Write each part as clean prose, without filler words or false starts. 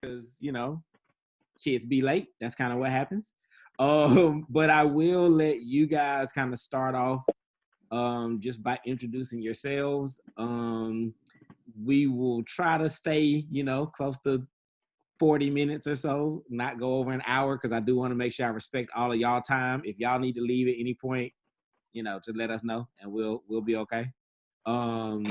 because kids be late. That's kind of what happens. But I will let you guys kind of start off just by introducing yourselves. We will try to stay, close to 40 minutes or so, not go over an hour, because I do want to make sure I respect all of y'all time. If y'all need to leave at any point, to let us know, and we'll be okay. Um,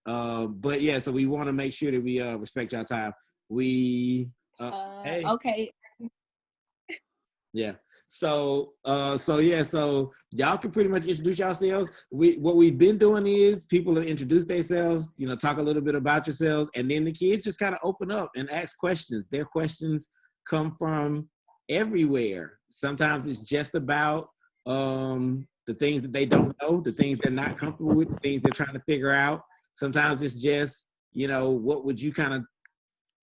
but yeah, so we want to make sure that we respect y'all time. We hey. Okay. Yeah. So y'all can pretty much introduce yourselves. What we've been doing is people have introduced themselves, talk a little bit about yourselves, and then the kids just kind of open up and ask questions. Their questions come from everywhere. Sometimes it's just about the things that they don't know, the things they're not comfortable with, the things they're trying to figure out. Sometimes it's just, what would you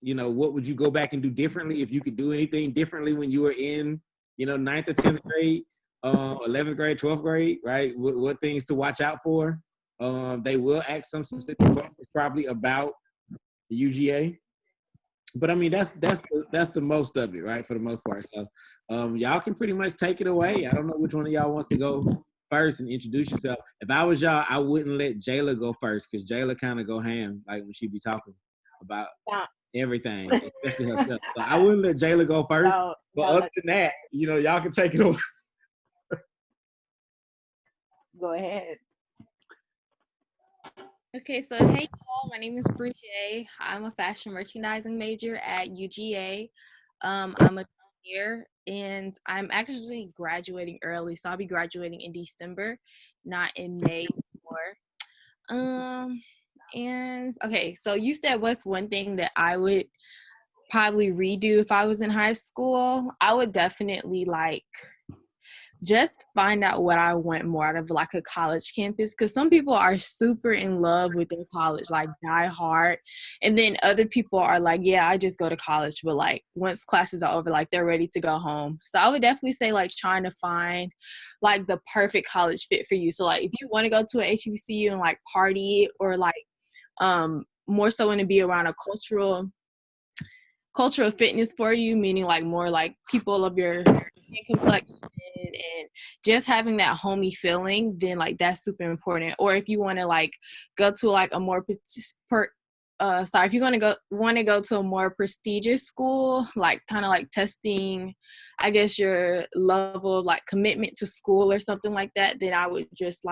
what would you go back and do differently if you could do anything differently when you were in, 9th or 10th grade, 11th grade, 12th grade, right? What things to watch out for. They will ask some specific questions probably about the UGA. But I mean, that's the most of it, right? For the most part. So y'all can pretty much take it away. I don't know which one of y'all wants to go first and introduce yourself. If I was y'all, I wouldn't let Jayla go first, because Jayla kind of go ham, like when she be talking about everything, especially herself. So I wouldn't let Jayla go first. But other than that, y'all can take it away. Go ahead. Okay, so hey y'all, my name is Bridget. I'm a fashion merchandising major at UGA. I'm a junior, and I'm actually graduating early, so I'll be graduating in December, not in May anymore. And okay, so you said what's one thing that I would probably redo if I was in high school? I would definitely just find out what I want more out of a college campus, because some people are super in love with their college, die hard, and then other people are yeah, I just go to college, but once classes are over, they're ready to go home. So I would definitely say trying to find the perfect college fit for you. So if you want to go to an HBCU and party, or more so want to be around a cultural fitness for you, meaning more people of your complexion and just having that homey feeling, then that's super important. Or if you want to go to a more if you want to go to a more prestigious school, kind of testing, I guess, your level of commitment to school or something like that, then I would just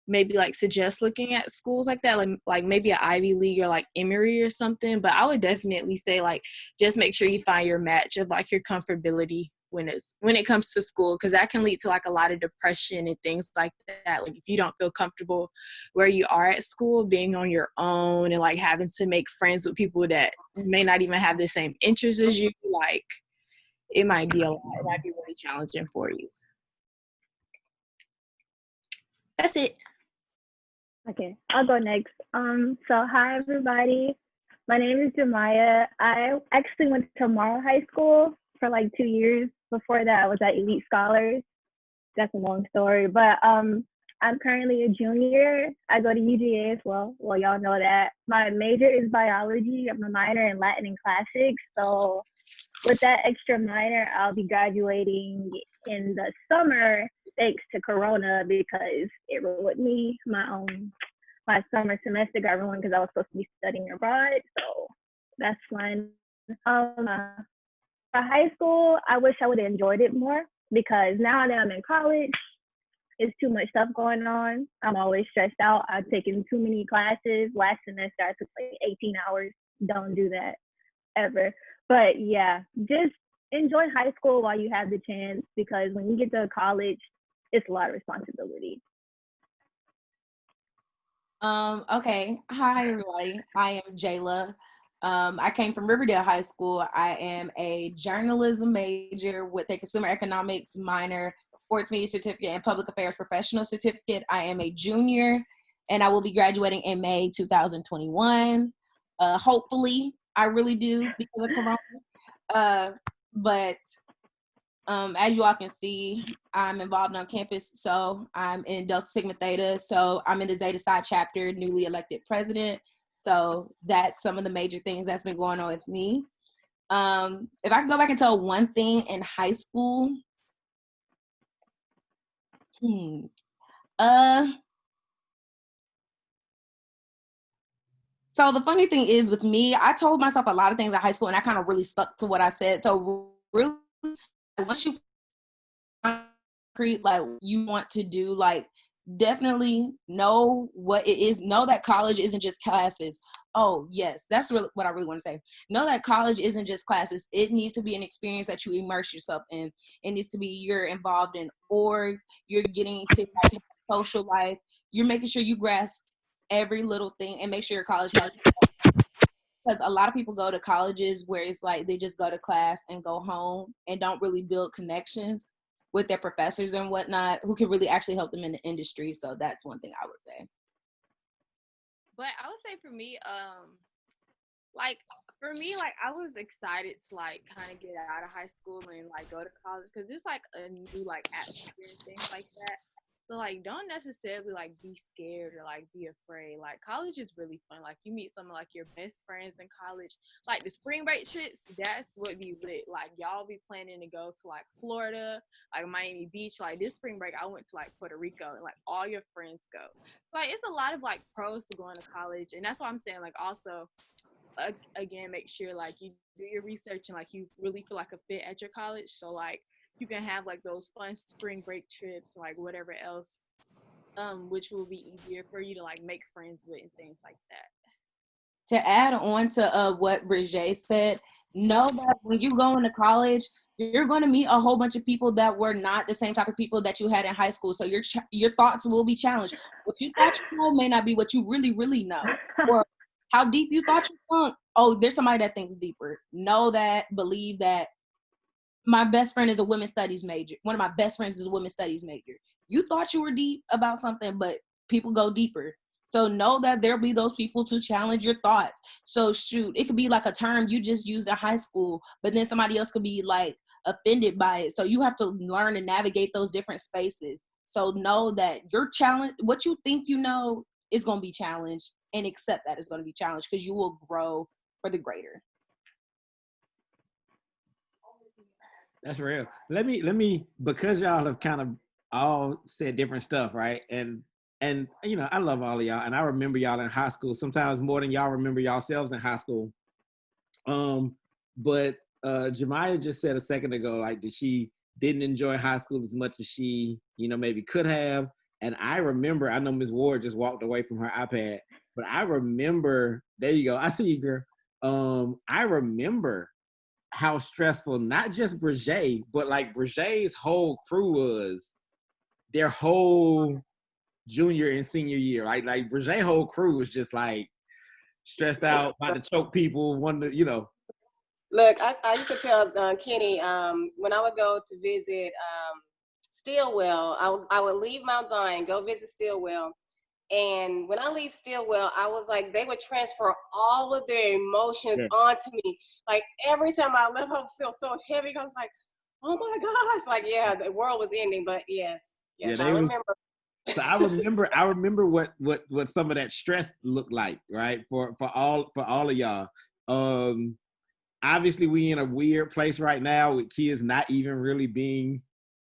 maybe suggest looking at schools like that, like maybe an Ivy League or Emory or something. But I would definitely say just make sure you find your match of your comfortability when it comes to school, because that can lead to a lot of depression and things like that. If you don't feel comfortable where you are at school, being on your own and having to make friends with people that may not even have the same interests as you, it might be a lot. It might be really challenging for you. That's it. Okay, I'll go next. So hi everybody. My name is Jemiah. I actually went to Morrow High School for 2 years. Before that, I was at Elite Scholars. That's a long story, but I'm currently a junior. I go to UGA as well. Well, y'all know that. My major is biology. I'm a minor in Latin and classics. So with that extra minor, I'll be graduating in the summer, thanks to Corona, because it ruined me. My summer semester got ruined because I was supposed to be studying abroad. So that's fun. For high school, I wish I would have enjoyed it more, because now that I'm in college, it's too much stuff going on. I'm always stressed out. I've taken too many classes. Last semester, I took 18 hours. Don't do that ever. But yeah, just enjoy high school while you have the chance, because when you get to college, it's a lot of responsibility. Okay. Hi, everybody. I am Jayla. I came from Riverdale High School. I am a journalism major with a consumer economics minor, sports media certificate, and public affairs professional certificate. I am a junior, and I will be graduating in May 2021. Hopefully, I really do, because of Corona. But as you all can see, I'm involved on campus. So I'm in Delta Sigma Theta. So I'm in the Zeta Psi chapter, newly elected president. So that's some of the major things that's been going on with me. If I could go back and tell one thing in high school, so the funny thing is with me, I told myself a lot of things in high school and I kind of really stuck to what I said. So really, once you concrete, like you want to do, like definitely know what it is. Know that college isn't just classes. Oh yes, that's really what I really want to say. Know that college isn't just classes. It needs to be an experience that you immerse yourself in. It needs to be you're involved in orgs. You're getting to social life. You're making sure you grasp every little thing and make sure your college has, because a lot of people go to colleges where it's like they just go to class and go home and don't really build connections with their professors and whatnot who can really actually help them in the industry. So that's one thing I would say. But I would say for me, like I was excited to like kind of get out of high school and like go to college because it's like a new like atmosphere and things like that. So like don't necessarily like be scared or like be afraid. Like college is really fun. Like you meet some of like your best friends in college. Like the spring break trips, that's what be lit. Like y'all be planning to go to like Florida, like Miami Beach. Like this spring break I went to like Puerto Rico and like all your friends go. Like it's a lot of like pros to going to college, and that's why I'm saying like also again make sure like you do your research and like you really feel like a fit at your college, so like you can have like those fun spring break trips, like whatever else, which will be easier for you to like make friends with and things like that. To add on to what Brigitte said, know that when you go into college, you're going to meet a whole bunch of people that were not the same type of people that you had in high school. So your thoughts will be challenged. What you thought you know may not be what you really, really know. Or how deep you thought you thunk. Oh, there's somebody that thinks deeper. Know that, believe that. My best friend is a women's studies major. One of my best friends is a women's studies major. You thought you were deep about something, but people go deeper. So know that there'll be those people to challenge your thoughts. So shoot, it could be like a term you just used in high school, but then somebody else could be like offended by it. So you have to learn and navigate those different spaces. So know that your challenge, what you think you know is going to be challenged, and accept that it's going to be challenged because you will grow for the greater. That's real. Let me, because y'all have kind of all said different stuff, right? And you know, I love all of y'all, and I remember y'all in high school sometimes more than y'all remember yourselves in high school. But Jemiah just said a second ago, like, that she didn't enjoy high school as much as she, you know, maybe could have. And I remember, I know Ms. Ward just walked away from her iPad, but I remember, there you go, I see you, girl. I remember how stressful not just Brigitte, but like Brigitte's whole crew was, their whole junior and senior year. Like Brigitte's whole crew was just like stressed out, about to choke people, wanted to, you know. Look, I used to tell Kenny when I would go to visit Stillwell, I would leave Mount Zion, go visit Stillwell. And when I leave Stillwell, I was like, they would transfer all of their emotions onto me. Like every time I left, I would feel so heavy. I was like, oh my gosh. Like, yeah, the world was ending, but yes, Yeah, I remember. So I remember what some of that stress looked like, right? For all of y'all. Obviously we in a weird place right now with kids not even really being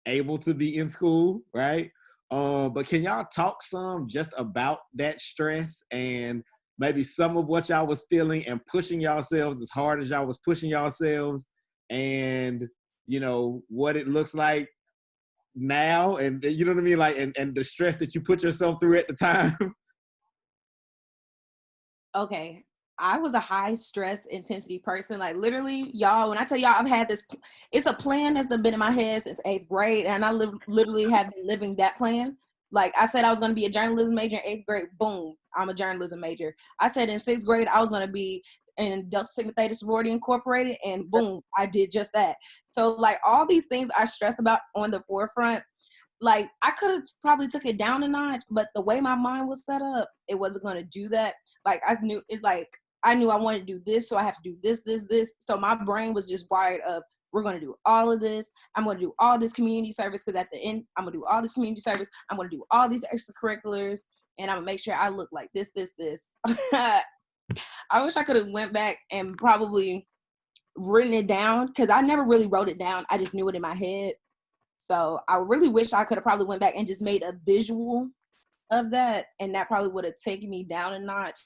able to be in school, right? But can y'all talk some just about that stress and maybe some of what y'all was feeling and pushing yourselves as hard as y'all was pushing yourselves, and you know what it looks like now, and you know what I mean, like, and the stress that you put yourself through at the time? Okay, I was a high stress intensity person. Like literally, y'all, when I tell y'all I've had this, it's a plan that's been in my head since 8th grade, and I literally have been living that plan. Like I said I was going to be a journalism major in 8th grade. Boom, I'm a journalism major. I said in 6th grade I was going to be in Delta Sigma Theta Sorority Incorporated, and boom, I did just that. So like all these things I stressed about on the forefront, like I could have probably took it down a notch, but the way my mind was set up, it wasn't going to do that. Like I knew, it's like I knew I wanted to do this, so I have to do this. So my brain was just wired up. We're going to do all of this. I'm going to do all this community service, because at the end, I'm going to do all this community service. I'm going to do all these extracurriculars, and I'm going to make sure I look like this. I wish I could have went back and probably written it down, because I never really wrote it down. I just knew it in my head. So I really wish I could have probably went back and just made a visual of that, and that probably would have taken me down a notch.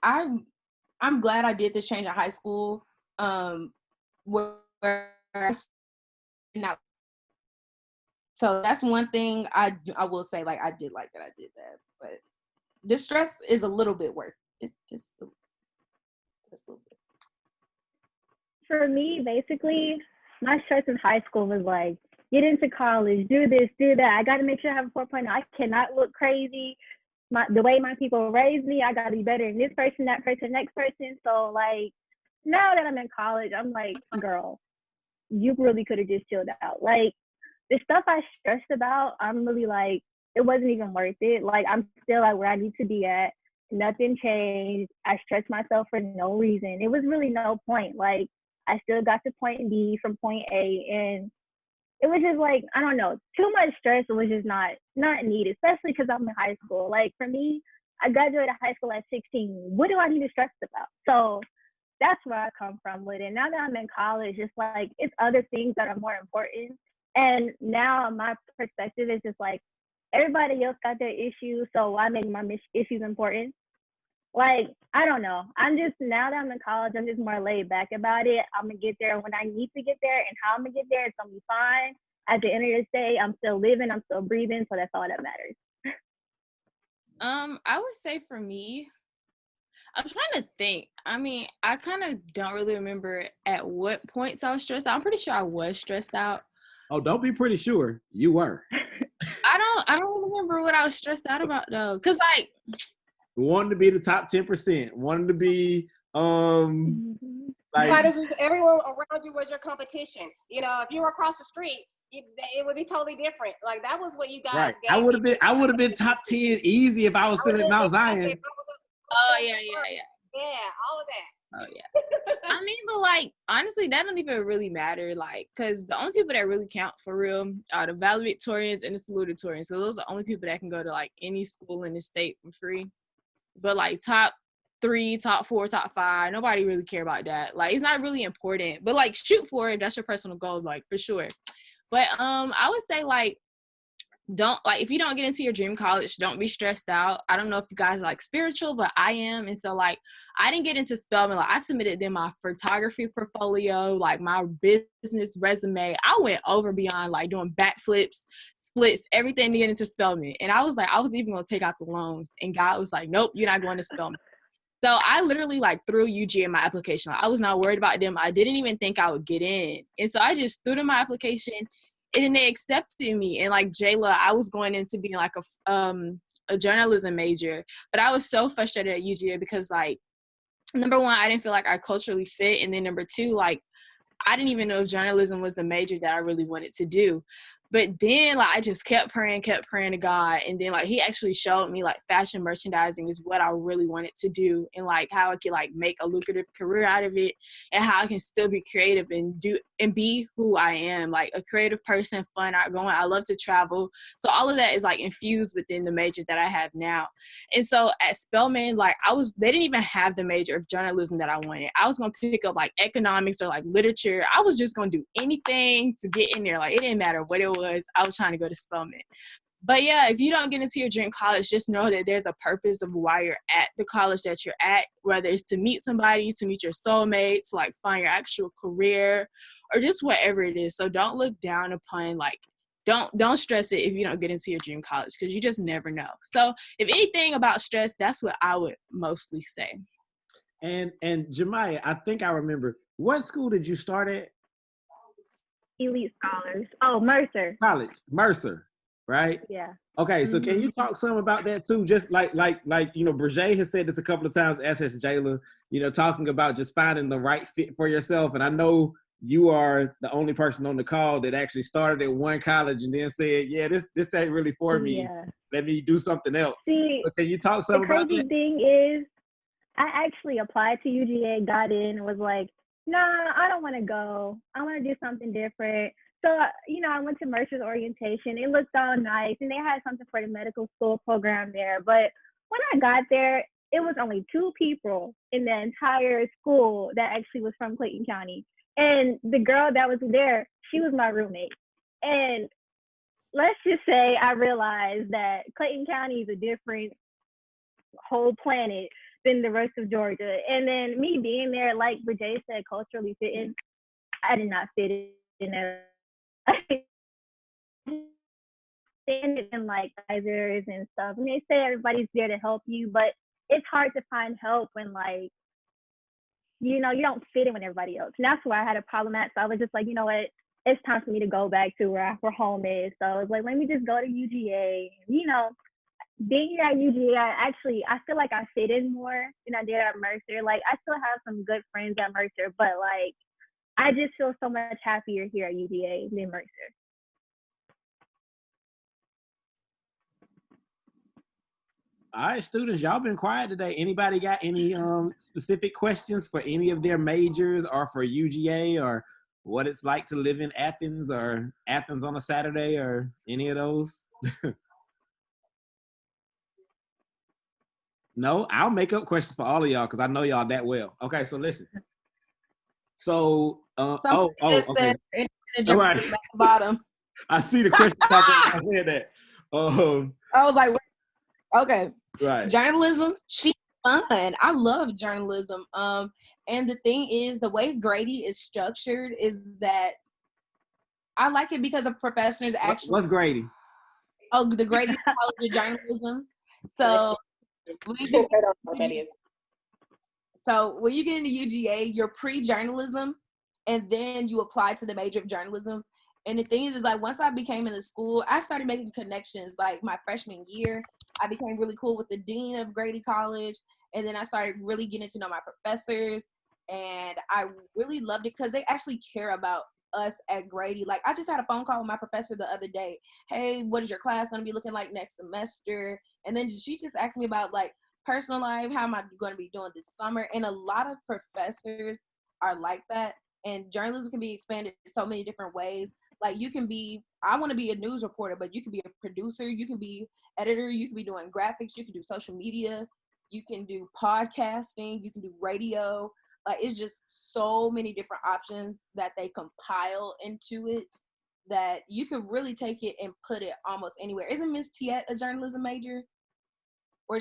I'm glad I did this change in high school, where I not. So that's one thing I will say, like, I did like that I did that, but the stress is a little bit worth it. Just a little bit. For me, basically, my stress in high school was like, get into college, do this, do that. I got to make sure I have a 4.0. I cannot look crazy. The way my people raised me, I got to be better than this person, that person, next person. So, like, now that I'm in college, I'm like, girl, you really could have just chilled out. Like, the stuff I stressed about, I'm really like, it wasn't even worth it. Like, I'm still like where I need to be at. Nothing changed. I stressed myself for no reason. It was really no point. Like, I still got to point B from point A, and it was just like, I don't know, too much stress was just not needed, especially because I'm in high school. Like, for me, I graduated high school at 16. What do I need to stress about? So that's where I come from with it. Now that I'm in college, it's like, it's other things that are more important. And now my perspective is just like, everybody else got their issues, so why make my issues important? Like, I don't know. I'm just, now that I'm in college, I'm just more laid back about it. I'm going to get there when I need to get there, and how I'm going to get there, it's going to be fine. At the end of the day, I'm still living, I'm still breathing, so that's all that matters. I would say for me, I'm trying to think. I mean, I kind of don't really remember at what points I was stressed out. I'm pretty sure I was stressed out. Oh, don't be pretty sure. You were. I don't remember what I was stressed out about though. Cause like, wanted to be the top 10%, wanted to be like, everyone around you was your competition. You know, if you were across the street, it would be totally different. Like, that was what you guys right. gave I would me. have been top 10 easy if I was still at Mount Zion. oh yeah. Yeah, all of that. Oh yeah. I mean, but like, honestly, that don't even really matter. Like, cause the only people that really count for real are the valedictorians and the salutatorians. So those are the only people that can go to like any school in the state for free. But like top 3, top 4, top 5, nobody really care about that. Like, it's not really important. But like, shoot for it. That's your personal goal, like, for sure. But I would say like, don't, like, if you don't get into your dream college, don't be stressed out. I don't know if you guys are, like, spiritual, but I am. And so like, I didn't get into Spelman. Like, I submitted them my photography portfolio, like my business resume. I went over beyond, like, doing backflips, splits, everything to get into Spelman. And I was like, I was even gonna take out the loans, and God was like, nope, you're not going to Spelman. So I literally like threw UGA in my application. Like, I was not worried about them. I didn't even think I would get in. And so I just threw in my application, and then they accepted me. And like Jayla, I was going into being like a journalism major, but I was so frustrated at UGA because, like, number one, I didn't feel like I culturally fit. And then number two, like, I didn't even know if journalism was the major that I really wanted to do. But then, like, I just kept praying to God. And then, like, he actually showed me, like, fashion merchandising is what I really wanted to do, and, like, how I could, like, make a lucrative career out of it, and how I can still be creative and do and be who I am, like, a creative person, fun, outgoing. I love to travel. So all of that is, like, infused within the major that I have now. And so at Spelman, like, they didn't even have the major of journalism that I wanted. I was going to pick up, like, economics or, like, literature. I was just going to do anything to get in there. Like, it didn't matter what it was. I was trying to go to Spelman. But yeah, if you don't get into your dream college, just know that there's a purpose of why you're at the college that you're at, whether it's to meet somebody, to meet your soulmate, to like find your actual career, or just whatever it is. So don't look down upon, like, don't stress it if you don't get into your dream college, because you just never know. So if anything about stress, that's what I would mostly say. And Jemiah, I think I remember, what school did you start at? Elite Scholars. Oh, Mercer. College, Mercer, right? Yeah. Okay, so can you talk some about that too? Just like you know, Brigé has said this a couple of times, as has Jayla, you know, talking about just finding the right fit for yourself. And I know you are the only person on the call that actually started at one college and then said, yeah, this ain't really for me. Yeah. Let me do something else. See, so can you talk some about that? The crazy thing is, I actually applied to UGA, got in, and was like, nah, I don't want to go. I want to do something different. So, you know, I went to Mercer's orientation. It looked all nice, and they had something for the medical school program there. But when I got there, it was only 2 people in the entire school that actually was from Clayton County. And the girl that was there, she was my roommate. And let's just say I realized that Clayton County is a different whole planet than the rest of Georgia. And then me being there, like Jay said, culturally fitting, I did not fit in at in like advisors and stuff. And they say everybody's there to help you, but it's hard to find help when like, you know, you don't fit in with everybody else. And that's where I had a problem at. So I was just like, you know what? It's time for me to go back to where home is. So I was like, let me just go to UGA. You know, being here at UGA, I feel like I fit in more than I did at Mercer. Like I still have some good friends at Mercer, but like I just feel so much happier here at UGA than Mercer. All right, students, y'all been quiet today. Anybody got any specific questions for any of their majors or for UGA or what it's like to live in Athens or Athens on a Saturday or any of those? No, I'll make up questions for all of y'all because I know y'all that well. Okay, so listen. So, okay. All right. At the bottom. I see the question. I said that. I was like, okay. Right. Journalism, she's fun. I love journalism. And the thing is, the way Grady is structured is that I like it because of professors actually. What's Grady? Oh, the Grady College of Journalism. So when you get into UGA, you're pre-journalism, and then you apply to the major of journalism. And the thing is like once I became in the school, I started making connections. Like my freshman year, I became really cool with the dean of Grady College. And then I started really getting to know my professors. And I really loved it because they actually care about us at Grady. Like I just had a phone call with my professor the other day. Hey, what is your class going to be looking like next semester? And then she just asked me about like personal life, how am I going to be doing this summer? And a lot of professors are like that. And journalism can be expanded in so many different ways. Like you can be, I want to be a news reporter, but you can be a producer, you can be editor, you can be doing graphics, you can do social media, you can do podcasting, you can do radio. Like it's just so many different options that they compile into it that you could really take it and put it almost anywhere. Isn't Miss Tiet a journalism major? Or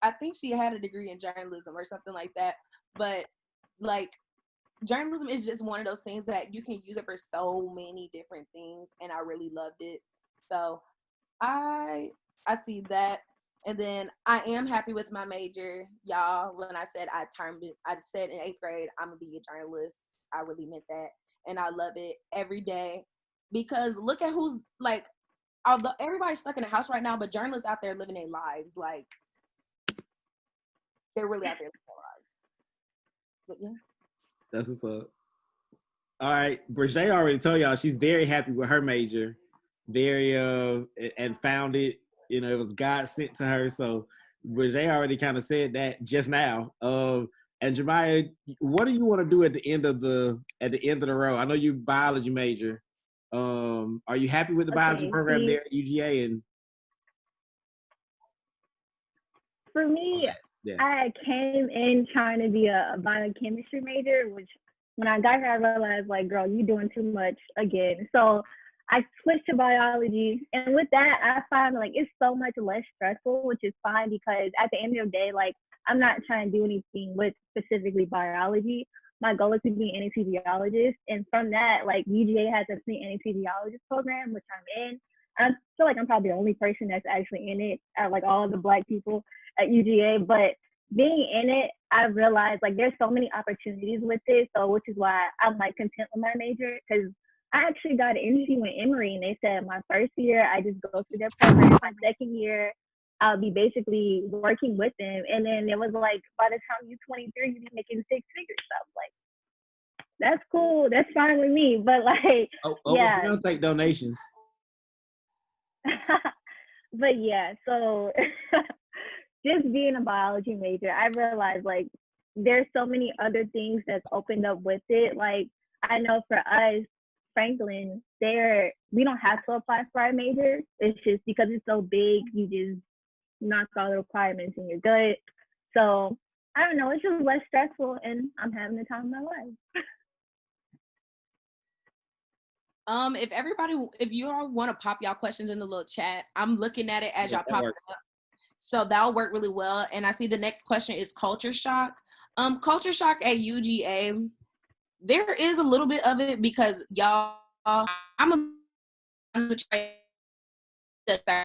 I think she had a degree in journalism or something like that. But like journalism is just one of those things that you can use it for so many different things, and I really loved it. So I see that. And then I am happy with my major, y'all. When I said I said in 8th grade I'm gonna be a journalist. I really meant that, and I love it every day because look at who's like, although everybody's stuck in the house right now, but journalists out there living their lives, like they're really out there living their lives. But yeah. That's what's up. All right, Brigée already told y'all she's very happy with her major, and found it. You know, it was God sent to her. So Brigée already kind of said that just now. And Jemiah, what do you want to do at the end of the row? I know you biology major. Are you happy with the biology program there at UGA? And for me, I came in trying to be a biochemistry major, which when I got here, I realized, like, girl, you're doing too much again. So I switched to biology. And with that, I find, like, it's so much less stressful, which is fine because at the end of the day, like, I'm not trying to do anything with specifically biology. My goal is to be an anesthesiologist. And from that, like, UGA has a anesthesiologist program, which I'm in. I feel like I'm probably the only person that's actually in it, like all the Black people at UGA. But being in it, I realized like there's so many opportunities with it. So which is why I'm like content with my major, because I actually got an interview with Emory and they said my first year I just go through their program. My second year I'll be basically working with them. And then it was like by the time you're 23, you'll be making 6 figures. So I was like, that's cool. That's fine with me. But like, yeah. We don't take donations. But yeah, so just being a biology major, I realized like there's so many other things that's opened up with it. Like I know for us, Franklin, we don't have to apply for our major. It's just because it's so big, you just knock all the requirements and you're good. So I don't know, it's just less stressful and I'm having the time of my life. If you all want to pop y'all questions in the little chat, I'm looking at it as y'all pop it works. up. So that'll work really well. And I see the next question is culture shock. Culture shock at UGA, there is a little bit of it because y'all, I'm a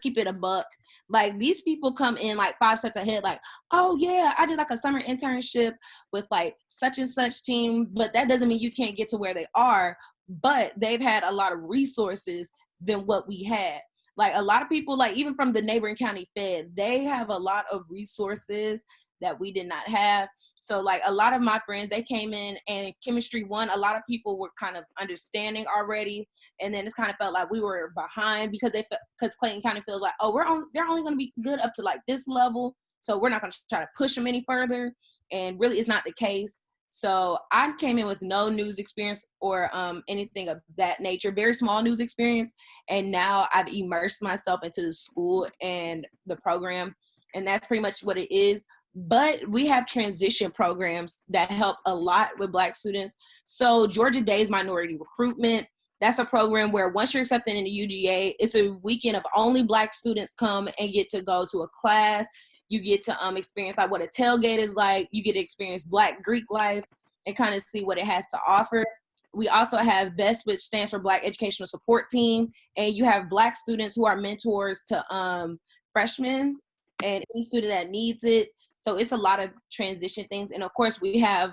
keep it a buck. Like these people come in like 5 steps ahead, like, oh yeah, I did like a summer internship with like such and such team, but that doesn't mean you can't get to where they are. But they've had a lot of resources than what we had. Like a lot of people, like even from the neighboring county Fed, they have a lot of resources that we did not have. So like a lot of my friends, they came in and chemistry 1, a lot of people were kind of understanding already. And then it's kind of felt like we were behind because because Clayton County feels like, oh, they're only going to be good up to like this level. So we're not going to try to push them any further. And really it's not the case. So I came in with no news experience or anything of that nature, very small news experience. And now I've immersed myself into the school and the program. And that's pretty much what it is. But we have transition programs that help a lot with Black students. So Georgia Days Minority Recruitment, that's a program where once you're accepted into UGA, it's a weekend of only Black students come and get to go to a class. You get to experience like what a tailgate is like. You get to experience Black Greek life and kind of see what it has to offer. We also have BEST, which stands for Black Educational Support Team. And you have Black students who are mentors to freshmen and any student that needs it. So it's a lot of transition things. And of course we have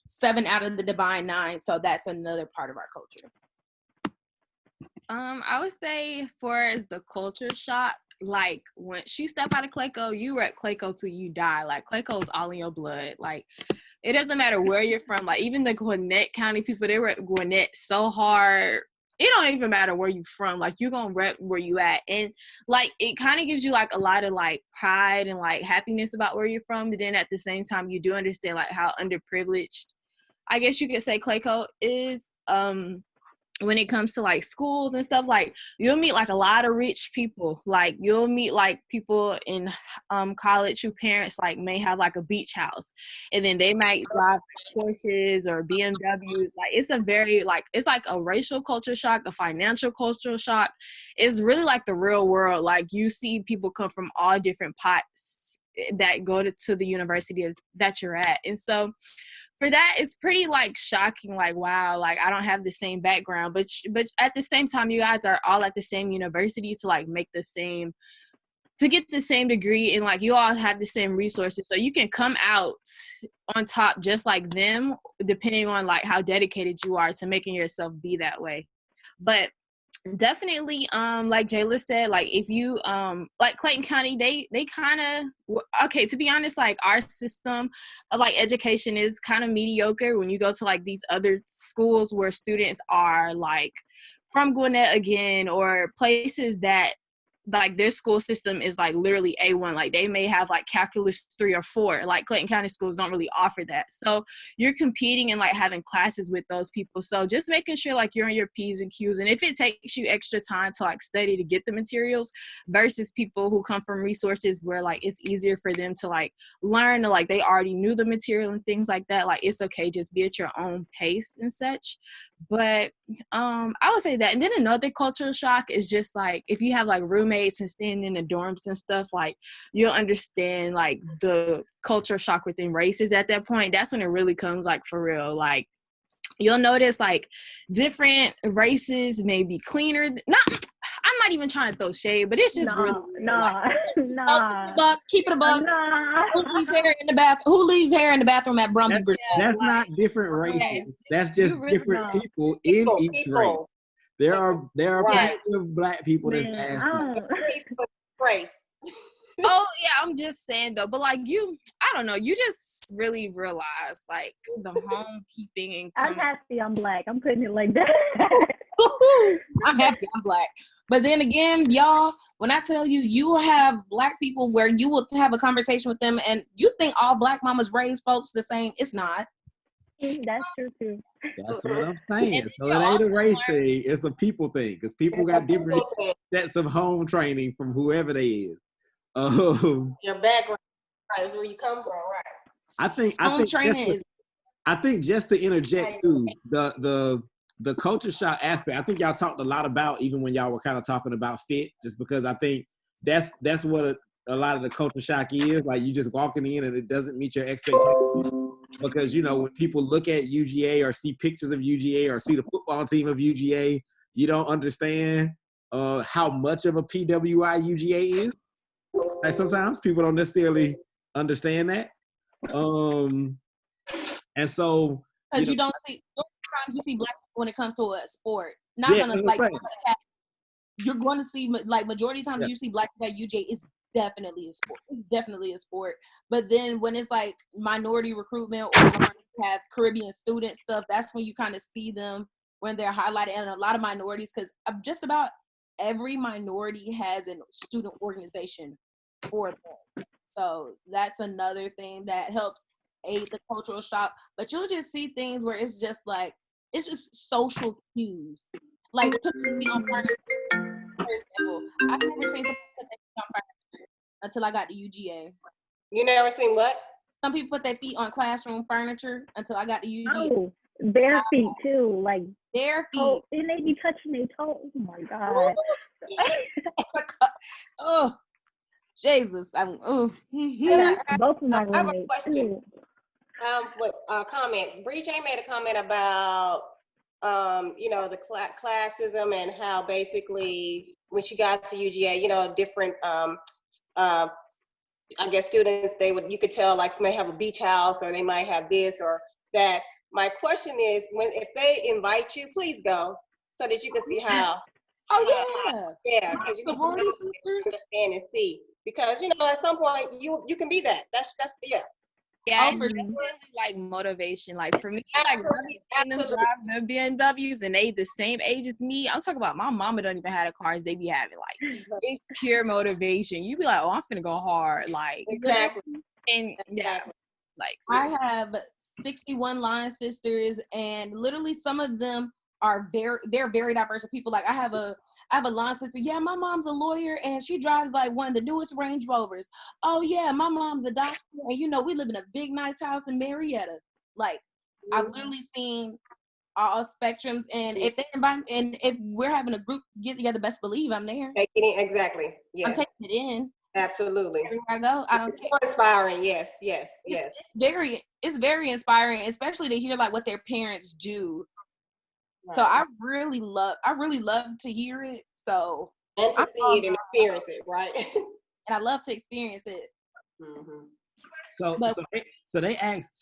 7 out of the Divine 9. So that's another part of our culture. I would say for as the culture shock, like once you step out of Clayco, you rep Clayco till you die. Like Clayco is all in your blood. Like it doesn't matter where you're from. Like even the Gwinnett County people, they rep Gwinnett so hard. It don't even matter where you from. Like you're gonna rep where you at, and like it kind of gives you like a lot of like pride and like happiness about where you're from. But then at the same time, you do understand like how underprivileged, I guess you could say, Clayco is. When it comes to like schools and stuff, like you'll meet like a lot of rich people. Like you'll meet like people in college whose parents like may have like a beach house, and then they might drive Porsches or BMWs. Like it's a very like it's like a racial culture shock, a financial cultural shock. It's really like the real world. Like you see people come from all different pots that go to the university that you're at, and so for that, it's pretty like shocking, like, wow, like I don't have the same background, but at the same time, you guys are all at the same university to like to get the same degree, and like you all have the same resources. So you can come out on top just like them, depending on like how dedicated you are to making yourself be that way. But definitely like Jayla said, like if you like Clayton County, they kind of okay, to be honest, like our system of like education is kind of mediocre when you go to like these other schools where students are like from Gwinnett again, or places that like their school system is like literally A1. Like they may have like calculus 3 or 4. Like Clayton County schools don't really offer that. So you're competing and like having classes with those people. So just making sure like you're on your P's and Q's. And if it takes you extra time to like study to get the materials versus people who come from resources where like it's easier for them to like learn, or like they already knew the material and things like that, like it's okay, just be at your own pace and such. But I would say that. And then another cultural shock is just like if you have like roommates and staying in the dorms and stuff, like you'll understand like the culture shock within races at that point. That's when it really comes like for real. Like you'll notice like different races may be cleaner. I'm not even trying to throw shade, but it's just really keep it a buck. Who leaves hair in the bathroom at Brumby? That's not different races. That's just different people in each race. There are plenty of Black people that's race. Oh yeah, I'm just saying though, but like I don't know, you just really realize like the homekeeping and I'm happy I'm Black. I'm putting it like that. I'm happy I'm Black. But then again, y'all, when I tell you, you will have Black people where you will have a conversation with them and you think all Black mamas raise folks the same. It's not. That's true too. That's what I'm saying. So it ain't a race thing, it's a people thing, because people got different sets of home training from whoever they is. Your background, right, is where you come from, right? I think training is. I think just to interject too, the culture shock aspect, I think y'all talked a lot about even when y'all were kind of talking about fit, just because I think that's what a lot of the culture shock is. Like you just walking in and it doesn't meet your expectations. Because, you know, when people look at UGA or see pictures of UGA or see the football team of UGA, you don't understand how much of a PWI UGA is. Like sometimes people don't necessarily understand that. And so, because you don't see black people when it comes to a sport. Not gonna like you're going to see like majority of times you see black people at UJ. It's definitely a sport. It's definitely a sport. But then when it's like minority recruitment or have Caribbean student stuff, that's when you kind of see them when they're highlighted. And a lot of minorities, because just about every minority has a student organization for them. So that's another thing that helps aid the cultural shock. But you'll just see things where it's just like, it's just social cues. Like putting me on furniture, for example. I've never seen someone put their feet on furniture until I got to UGA. You never seen what? Some people put their feet on classroom furniture until I got to UGA. Oh, bare feet too, like bare feet. Oh, and they be touching their toes. Oh my god. Oh, Jesus. Both of my roommates. I have a question. Comment. Bree J made a comment about you know, the classism and how basically when she got to UGA, you know, different I guess students, you could tell like may have a beach house or they might have this or that. My question is, if they invite you, please go so that you can see how. Yeah, because you can understand and see. Because you know, at some point, you can be that. That's yeah. Yeah, it's definitely like motivation. Like for me, like them driving the BMWs and they the same age as me. I'm talking about my mama don't even have the cars they be having. Like it's pure motivation. You be like, oh, I'm finna go hard. Like exactly. And yeah, like seriously. I have 61 line sisters, and literally some of them are they're very diverse people. Like I have a line sister. Yeah, my mom's a lawyer and she drives like one of the newest Range Rovers. Oh yeah, my mom's a doctor, and you know we live in a big nice house in Marietta. Like I've literally seen all spectrums, and if they invite, and if we're having a group get together, best believe I'm there. Exactly. Yes. I'm taking it in. Absolutely. Everywhere I go, I don't care. So inspiring. Yes. It's very inspiring, especially to hear like what their parents do. Right. So I really love to hear it. So and to see it and experience it, right? And I love to experience it. Mm-hmm. So they asked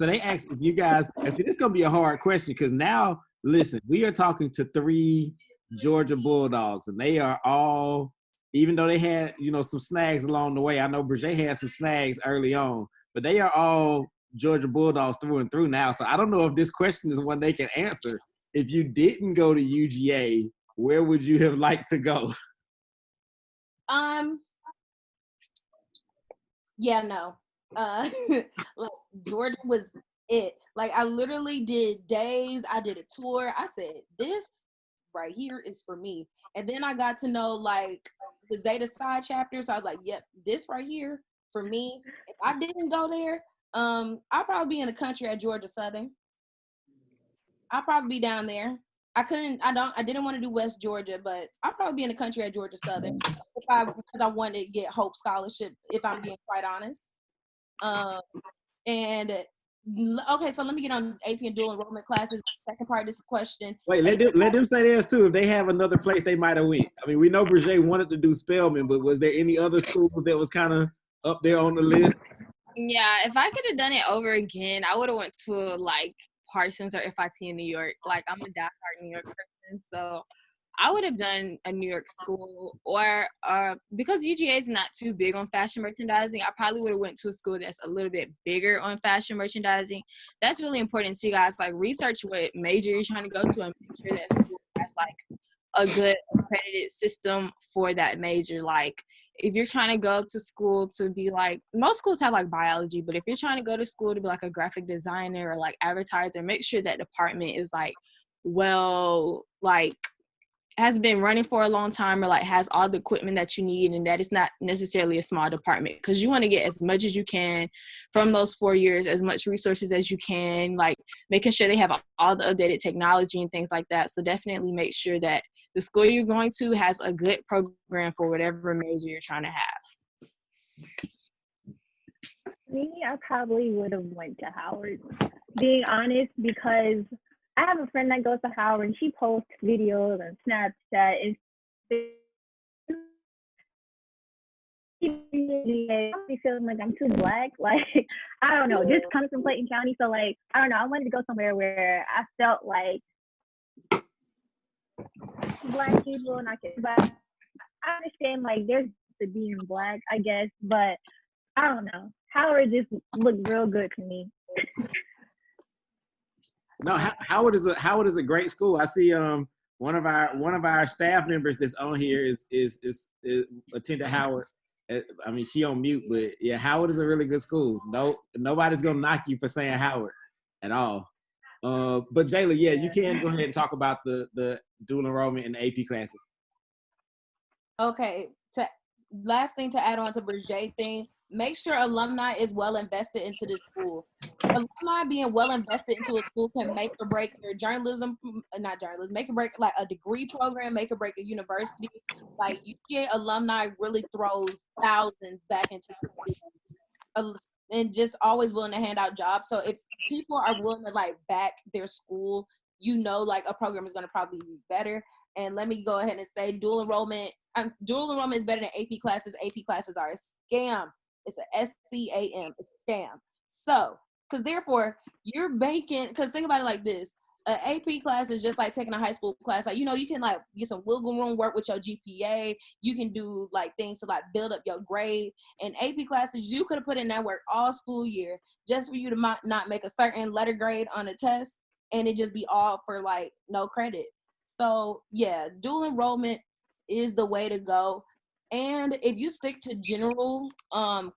if you guys, and see, this is gonna be a hard question because now listen, we are talking to 3 Georgia Bulldogs, and they are all, even though they had, you know, some snags along the way. I know Bridget had some snags early on, but they are all Georgia Bulldogs through and through now. So I don't know if this question is one they can answer. If you didn't go to UGA, where would you have liked to go? Yeah, no. Like Georgia was it. Like I literally did days. I did a tour. I said, this right here is for me. And then I got to know like the Zeta Psi chapter. So I was like, yep, this right here for me. If I didn't go there, I'll probably be in the country at Georgia Southern. I'll probably be down there. I didn't want to do West Georgia, but I'll probably be in the country at Georgia Southern because I wanted to get Hope Scholarship, if I'm being quite honest. And okay, so let me get on AP and dual enrollment classes. Second part of this question. Wait, let them say theirs too. If they have another place they might have went. I mean, we know Bridget wanted to do Spelman, but was there any other school that was kind of up there on the list? Yeah, if I could have done it over again, I would have went to like Parsons or FIT in New York. Like I'm a diehard New York person, so I would have done a New York school, or because UGA is not too big on fashion merchandising, I probably would have went to a school that's a little bit bigger on fashion merchandising. That's really important to you guys. Like research what major you're trying to go to and make sure that school has like a good accredited system for that major. Like if you're trying to go to school to be like, most schools have like biology, but if you're trying to go to school to be like a graphic designer or like advertiser, make sure that department is like, well, like has been running for a long time, or like has all the equipment that you need, and that is not necessarily a small department, because you want to get as much as you can from those 4 years, as much resources as you can, like making sure they have all the updated technology and things like that. So definitely make sure that the school you're going to has a good program for whatever major you're trying to have. Me, I probably would have went to Howard, being honest, because I have a friend that goes to Howard and she posts videos on Snapchat and me feeling like I'm too black. Like, I don't know, just coming from Clayton County. So like, I don't know, I wanted to go somewhere where I felt like black people and I could, but I understand like there's to being black, I guess, but I don't know. Howard just looked real good to me. No, Howard is a great school. I see one of our staff members that's on here is attended Howard. I mean, she on mute, but yeah, Howard is a really good school. No, nobody's gonna knock you for saying Howard at all. But Jayla, yeah, you can go ahead and talk about the dual enrollment and AP classes. Okay. Last thing to add on to Bridget thing, make sure alumni is well invested into the school. Alumni being well invested into a school can make or break your make or break like a degree program, make or break a university. Like UGA alumni really throws thousands back into the school, and just always willing to hand out jobs. So if people are willing to like back their school, you know, like a program is going to probably be better. And let me go ahead and say dual enrollment is better than AP classes. AP classes are a scam. It's a SCAM. It's a scam. So, because therefore you're banking, because think about it like this. An AP class is just like taking a high school class. Like, you know, you can like get some wiggle room work with your GPA. You can do like things to like build up your grade. And AP classes, you could have put in that work all school year just for you to not make a certain letter grade on a test, and it just be all for like no credit. So yeah, dual enrollment is the way to go. And if you stick to general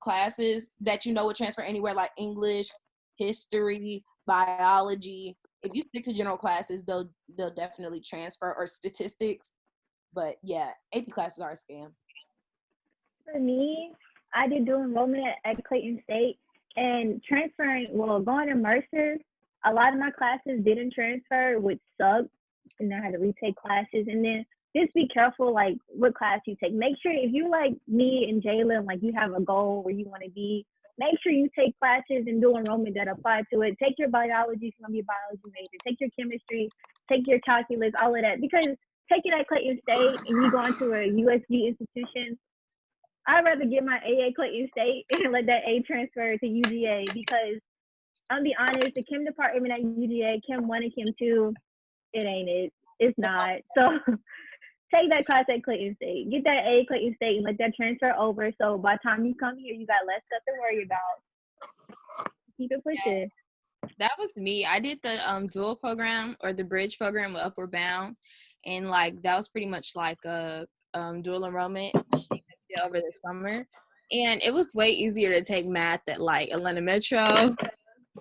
classes that you know would transfer anywhere, like English, history, biology, if you stick to general classes, they'll definitely transfer, or statistics. But yeah, AP classes are a scam. For me, I did dual enrollment at Clayton State, and going to Mercer, a lot of my classes didn't transfer, which sucked, and I had to retake classes. And then just be careful, like, what class you take. Make sure if you like me and Jayla, like you have a goal where you want to be, make sure you take classes and dual enrollment that apply to it. Take your biology if you're going to be a biology major. Take your chemistry, take your calculus, all of that. Because taking at Clayton State and you going to a USG institution, I'd rather get my A at Clayton State and let that A transfer to UGA, because I'll be honest, the chem department at UGA, Chem 1 and Chem 2, it ain't it. It's not. So take that class at Clayton State. Get that A at Clayton State and let that transfer over. So by the time you come here, you got less stuff to worry about. Keep it pushing. That was me. I did the dual program, or the bridge program with Upward Bound, and like that was pretty much like a dual enrollment over the summer, and it was way easier to take math at like Atlanta Metro.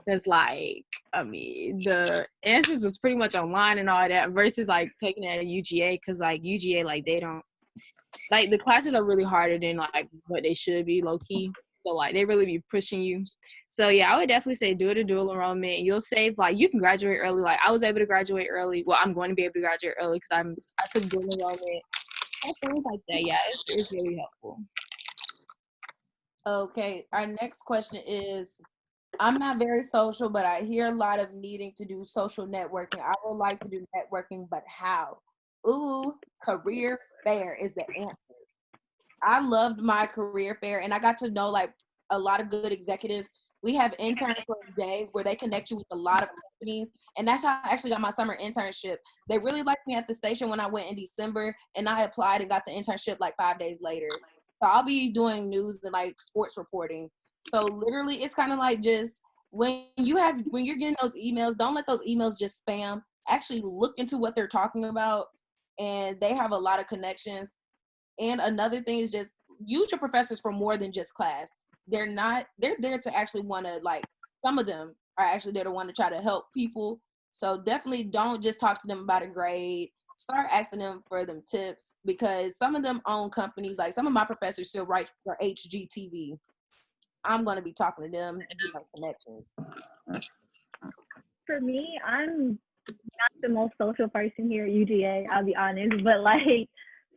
Because like, I mean, the answers was pretty much online and all that, versus like taking it at UGA, because like UGA, like they don't, like the classes are really harder than like what they should be, low key. So like they really be pushing you. So yeah, I would definitely say do it a dual enrollment. You'll save, like, you can graduate early. Like I was able to graduate early. Well, I'm going to be able to graduate early because I took dual enrollment. Things like that. Yeah, it's really helpful. Okay, our next question is, I'm not very social, but I hear a lot of needing to do social networking. I would like to do networking, but how? Ooh, career fair is the answer. I loved my career fair, and I got to know like a lot of good executives. We have interns for a day where they connect you with a lot of companies, and that's how I actually got my summer internship. They really liked me at the station when I went in December, and I applied and got the internship like 5 days later. So I'll be doing news and like sports reporting. So literally, it's kind of like just when you're getting those emails, don't let those emails just spam. Actually look into what they're talking about, and they have a lot of connections. And another thing is just use your professors for more than just class. They're there to actually want to, like, some of them are actually there to want to try to help people. So definitely don't just talk to them about a grade. Start asking them for them tips, because some of them own companies. Like some of my professors still write for HGTV. I'm going to be talking to them, connections. For me, I'm not the most social person here at UGA, I'll be honest, but like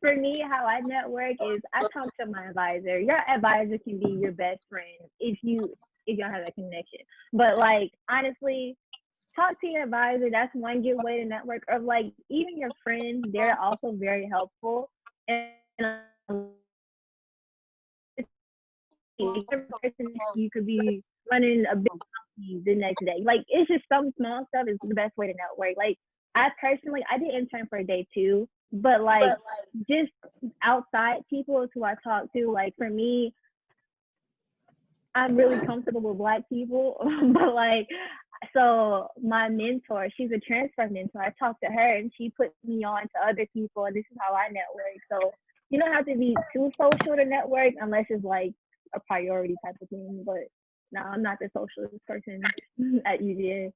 for me, how I network is I talk to my advisor. Your advisor can be your best friend if y'all have that connection. But like honestly, talk to your advisor. That's one good way to network. Or like even your friends, they're also very helpful. And you could be running a big company the next day. Like it's just some small stuff is the best way to network. Like I personally, I did intern for a day too, but like just outside people is who I talk to. Like for me, I'm really comfortable with Black people, but like so my mentor, she's a transfer mentor. I talked to her and she put me on to other people, and this is how I network. So you don't have to be too social to network unless it's like a priority type of thing. But no, I'm not the socialist person at UGA.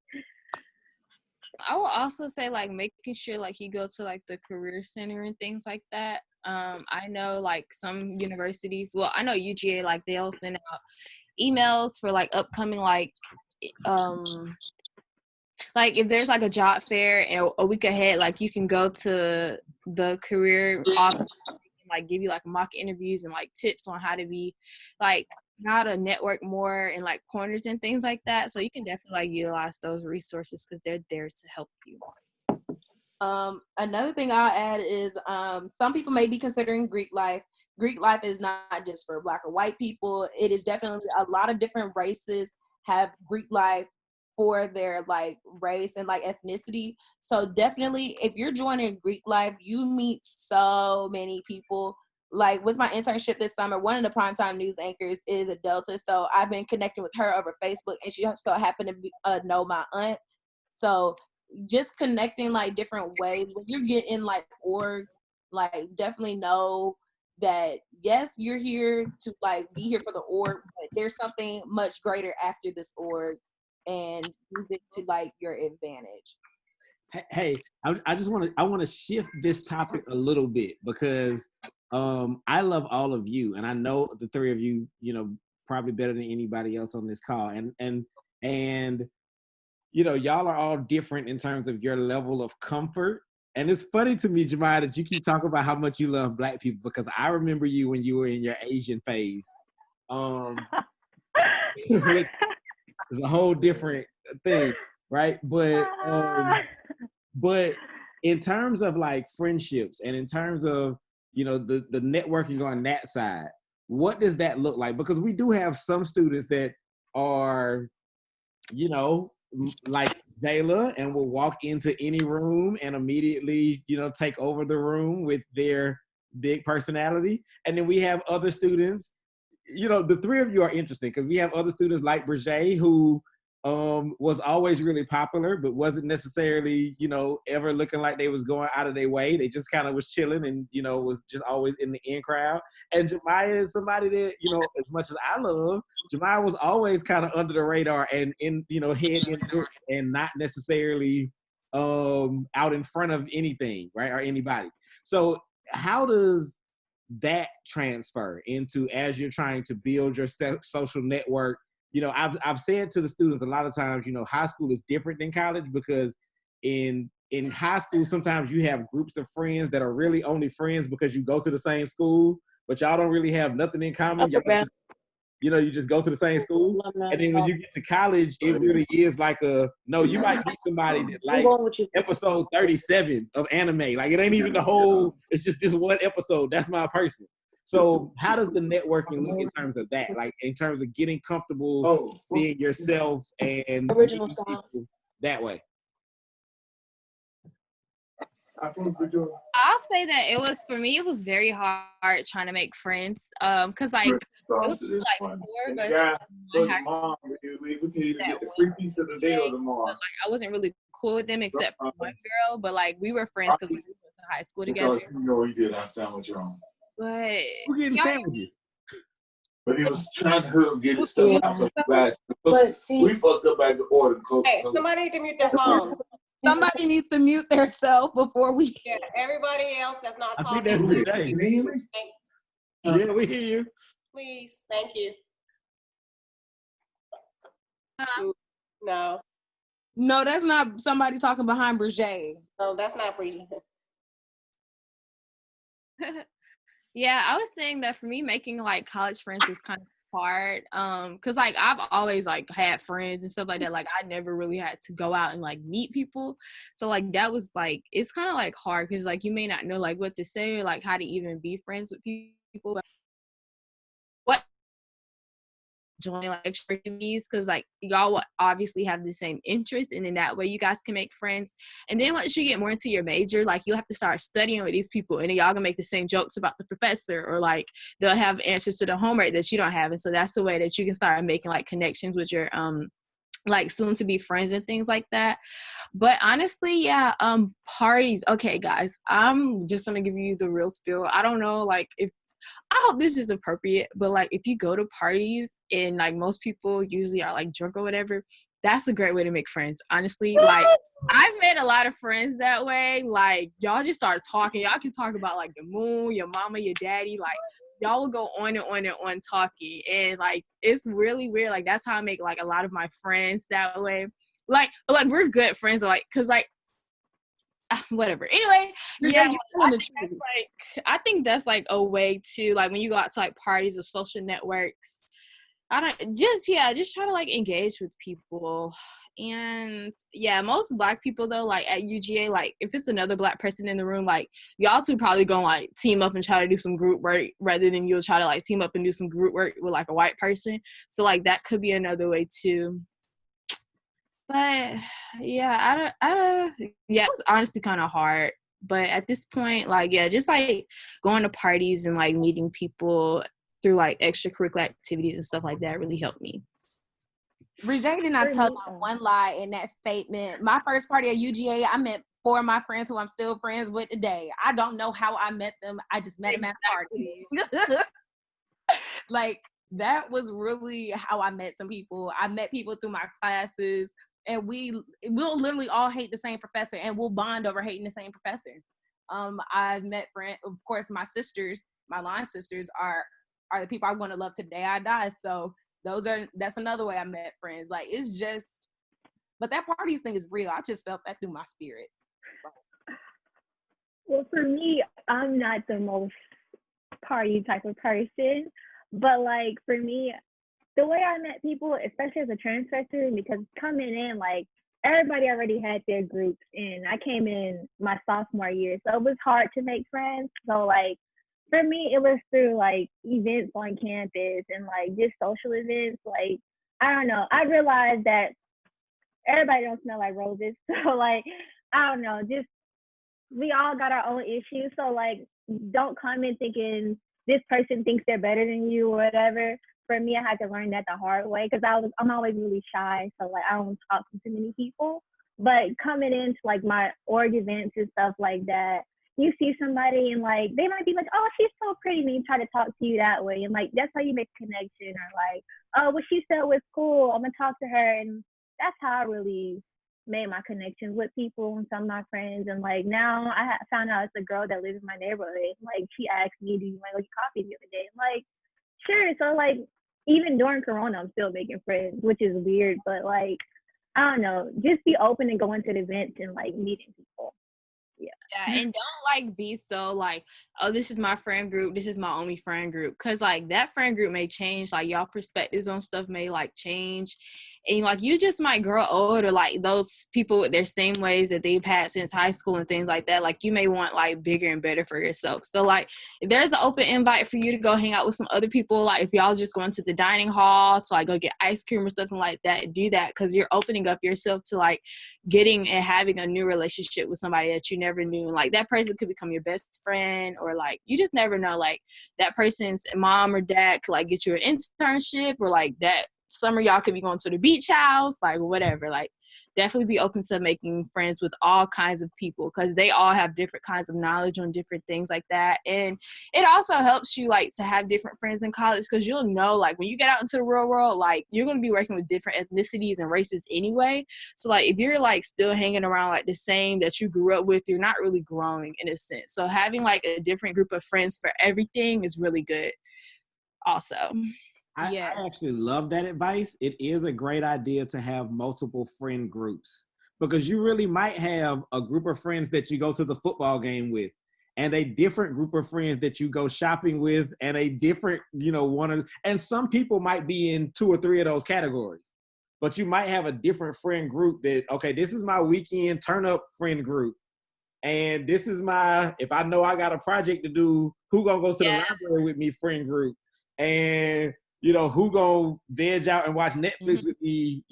I will also say like making sure like you go to like the career center and things like that. I know like some universities, well, I know UGA, like they'll send out emails for like upcoming like if there's like a job fair and a week ahead, like you can go to the career office, like give you like mock interviews and like tips on how to be like how to network more and like corners and things like that. So you can definitely like utilize those resources because they're there to help you. Another thing I'll add is some people may be considering Greek life. Greek life is not just for Black or white people. It is definitely a lot of different races have Greek life for their like race and like ethnicity. So definitely if you're joining Greek life, you meet so many people. Like with my internship this summer, one of the primetime news anchors is a Delta. So I've been connecting with her over Facebook, and she so happened to be, know my aunt. So just connecting like different ways when you're getting like orgs, like definitely know that yes, you're here to like be here for the org, but there's something much greater after this org, and use it to like your advantage. Hey, I just want to shift this topic a little bit because I love all of you, and I know the three of you, probably better than anybody else on this call, and y'all are all different in terms of your level of comfort. And it's funny to me, Jemiah, that you keep talking about how much you love Black people, because I remember you when you were in your Asian phase. Which is a whole different thing, right? But in terms of like friendships and in terms of, the networking on that side, what does that look like? Because we do have some students that are, like Zayla, and will walk into any room and immediately, take over the room with their big personality. And then we have other students, the three of you are interesting because we have other students like Brigé, who was always really popular, but wasn't necessarily, ever looking like they was going out of their way. They just kind of was chilling and, was just always in the in crowd. And Jemiah is somebody that, as much as I love, Jemiah was always kind of under the radar and in, head in and not necessarily out in front of anything, right? Or anybody. So how does that transfer into, as you're trying to build your social network? I've said to the students a lot of times, high school is different than college, because in high school, sometimes you have groups of friends that are really only friends because you go to the same school, but y'all don't really have nothing in common. You just go to the same school. And then when you get to college, it really is like you might meet somebody that like episode 37 of anime. Like it ain't even the whole, it's just this one episode. That's my person. So how does the networking look in terms of that? Like in terms of getting comfortable being yourself and original style that way? I'll say that for me, it was very hard trying to make friends. Cause like, it was like 4 of us. We can either get the free piece of the day or tomorrow. Like, I wasn't really cool with them except for one girl, but like we were friends because we went to high school together. He did our sandwich wrong. But we're getting sandwiches. But he was trying to hurt him get his stuff out of the glass. But see, we fucked up at the order. Hey, somebody need to mute their phone. Somebody needs to mute themselves before we. Yeah, everybody else that's not I think talking. that's the day. Can you hear me? Yeah, we hear you. Please, thank you. Uh, No, No, that's not somebody talking behind Brigade. no, that's not preaching. Yeah, I was saying that for me, making like college friends is kind of hard. Cause like I've always like had friends and stuff like that. Like I never really had to go out and like meet people. So like that was like it's kind of like hard because like you may not know like what to say or like how to even be friends with people. But what join like extra activities because like y'all will obviously have the same interest and in that way you guys can make friends. And then once you get more into your major, like you'll have to start studying with these people and then y'all gonna make the same jokes about the professor or like they'll have answers to the homework that you don't have. And so that's the way that you can start making like connections with your like soon to be friends and things like that. But honestly, yeah, parties. Okay, guys, I'm just gonna give you the real spiel. I don't know like if I hope this is appropriate, but like if you go to parties and like most people usually are like drunk or whatever, that's a great way to make friends. Honestly, like I've made a lot of friends that way. Like y'all just start talking. Y'all can talk about like the moon, your mama, your daddy. Like y'all will go on and on and on talking, and like it's really weird. Like that's how I make like a lot of my friends that way. Like we're good friends. Like cause like whatever. Anyway, yeah, I think that's like a way to like when you go out to like parties or social networks. I don't just try to like engage with people. And yeah, most Black people though, like at UGA, like if it's another Black person in the room, like y'all two probably gonna like team up and try to do some group work rather than you'll try to like team up and do some group work with like a white person. So like that could be another way too. But yeah, yeah, it was honestly kind of hard. But at this point, like, yeah, just like going to parties and like meeting people through like extracurricular activities and stuff like that really helped me. Brigade did not tell not one lie in that statement. My first party at UGA, I met 4 of my friends who I'm still friends with today. I don't know how I met them. I just met them at parties. Like, that was really how I met some people. I met people through my classes. And we'll literally all hate the same professor and we'll bond over hating the same professor. I've met friends, of course, my sisters, my line sisters are the people I'm going to love till the day I die. So that's another way I met friends. Like it's just, but that parties thing is real. I just felt that through my spirit. Well, for me, I'm not the most party type of person, but like for me, the way I met people, especially as a transfer student, because coming in, like, everybody already had their groups, and I came in my sophomore year, so it was hard to make friends. So, like, for me, it was through, like, events on campus and, like, just social events. Like, I don't know. I realized that everybody don't smell like roses. So, like, I don't know. Just, we all got our own issues. So, like, don't come in thinking this person thinks they're better than you or whatever. For me, I had to learn that the hard way because I'm always really shy, so like I don't talk to too many people. But coming into like my org events and stuff like that, you see somebody and like they might be like, "Oh, she's so pretty," and you try to talk to you that way, and like that's how you make a connection. Or like, "Oh, what she said was cool. I'm gonna talk to her," and that's how I really made my connections with people and some of my friends. And like now, I found out it's a girl that lives in my neighborhood. Like she asked me, "Do you want to go get coffee the other day?" I'm like, sure. So like even during Corona, I'm still making friends, which is weird, but like I don't know, just be open and going to the events and like meeting people. Yeah, and don't like be so like, oh, this is my friend group, this is my only friend group, because like that friend group may change, like y'all perspectives on stuff may like change, and like you just might grow older, like those people with their same ways that they've had since high school and things like that, like you may want like bigger and better for yourself. So like if there's an open invite for you to go hang out with some other people, like if y'all just going to the dining hall to like go get ice cream or something like that, do that, because you're opening up yourself to like getting and having a new relationship with somebody that you never knew. And like that person could become your best friend, or like you just never know, like that person's mom or dad could like get you an internship, or like that summer y'all could be going to the beach house, like whatever. Like definitely be open to making friends with all kinds of people, because they all have different kinds of knowledge on different things like that. And it also helps you like to have different friends in college, because you'll know like when you get out into the real world, like you're going to be working with different ethnicities and races anyway. So like if you're like still hanging around like the same that you grew up with, you're not really growing in a sense. So having like a different group of friends for everything is really good also. I actually love that advice. It is a great idea to have multiple friend groups, because you really might have a group of friends that you go to the football game with, and a different group of friends that you go shopping with, and a different, and some people might be in 2 or 3 of those categories, but you might have a different friend group that, okay, this is my weekend turn up friend group. And this is my, if I know I got a project to do, who gonna go to the library with me friend group. And who gonna veg out and watch Netflix with me,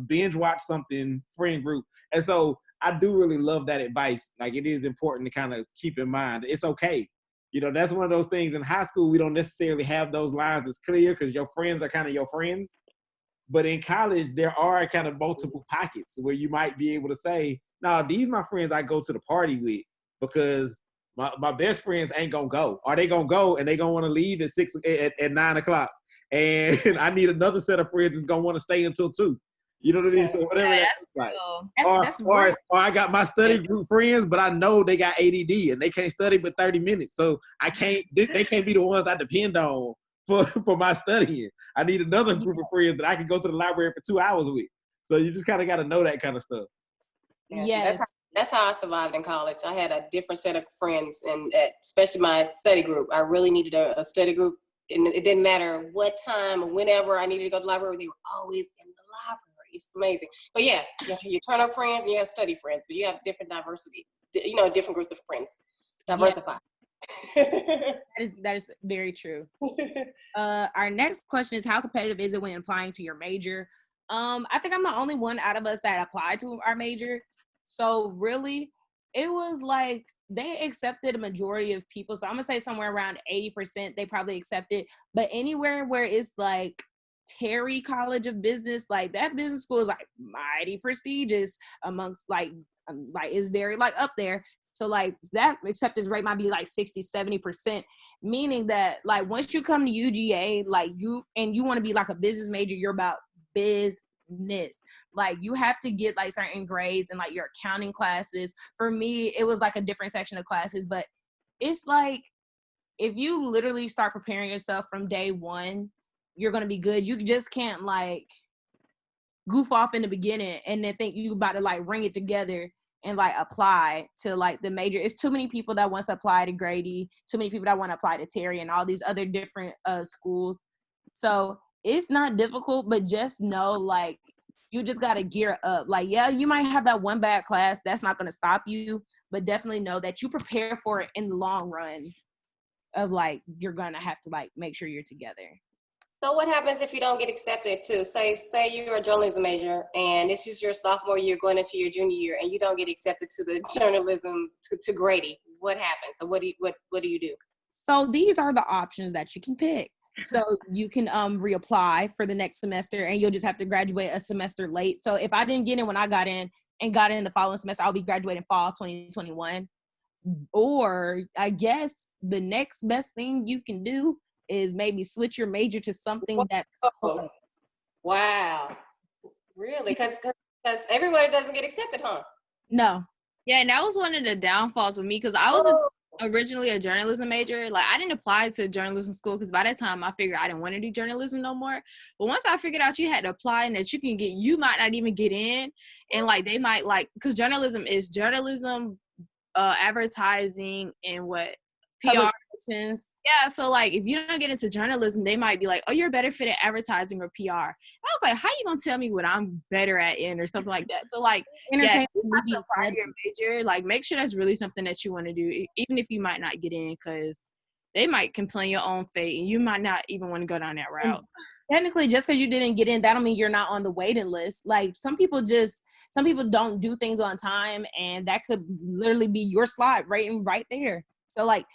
binge watch something friend group. And so I do really love that advice. Like, it is important to kind of keep in mind, it's okay. That's one of those things in high school, we don't necessarily have those lines as clear because your friends are kind of your friends. But in college, there are kind of multiple pockets where you might be able to say, no, these my friends I go to the party with, because my best friends ain't gonna go. Are they gonna go and they gonna want to leave at 9 o'clock? And I need another set of friends that's gonna want to stay until 2. You know what I mean? So whatever that's like. Or I got my study group friends, but I know they got ADD and they can't study but 30 minutes. So they can't be the ones I depend on for my studying. I need another group of friends that I can go to the library for 2 hours with. So you just kind of got to know that kind of stuff. Yeah, that's how I survived in college. I had a different set of friends, and especially my study group. I really needed a study group, and it didn't matter what time or whenever I needed to go to the library. They were always in the library. It's amazing. But yeah, you turn up friends and you have study friends, but you have different diversity. Different groups of friends. Diversify. Yeah. That is very true. Our next question is, how competitive is it when applying to your major? I think I'm the only one out of us that applied to our major. So really, it was like they accepted a majority of people. So I'm gonna say somewhere around 80% they probably accepted. But anywhere where it's like Terry College of Business, like that business school is like mighty prestigious amongst like is very like up there. So like that acceptance rate might be like 60-70%, meaning that like once you come to UGA, like you want to be like a business major, you're about business. Like you have to get like certain grades and like your accounting classes. For me, it was like a different section of classes, but it's like if you literally start preparing yourself from day one, you're going to be good. You just can't like goof off in the beginning and then think you about to like ring it together and like apply to like the major. It's too many people that want to apply to Grady, too many people that want to apply to Terry and all these other different schools. So it's not difficult, but just know like you just got to gear up. Like, yeah, you might have that one bad class. That's not going to stop you, but definitely know that you prepare for it in the long run of like, you're going to have to like make sure you're together. So what happens if you don't get accepted to, say you're a journalism major and this is your sophomore year going into your junior year and you don't get accepted to the journalism to Grady? What happens? So what do you do? So these are the options that you can pick. So you can reapply for the next semester and you'll just have to graduate a semester late. So if I didn't get in when I got in and got in the following semester, I'll be graduating fall 2021. Or I guess the next best thing you can do is maybe switch your major to something that's close. Wow. Really? Because everybody doesn't get accepted, huh? No. Yeah, and that was one of the downfalls of me, because I was originally a journalism major. Like, I didn't apply to journalism school because by that time I figured I didn't want to do journalism no more. But once I figured out you had to apply and that you might not even get in, and like they might like, because journalism is journalism, advertising, and what PR. Yeah, so like if you don't get into journalism, they might be like, oh, you're better fit at advertising or PR. And I was like, how you gonna tell me what I'm better at in or something like that? So like, yeah, you apply to your major, like make sure that's really something that you want to do, even if you might not get in, because they might complain your own fate and you might not even want to go down that route. And technically, just because you didn't get in, that don't mean you're not on the waiting list. Like some people don't do things on time, and that could literally be your slot right there. So like,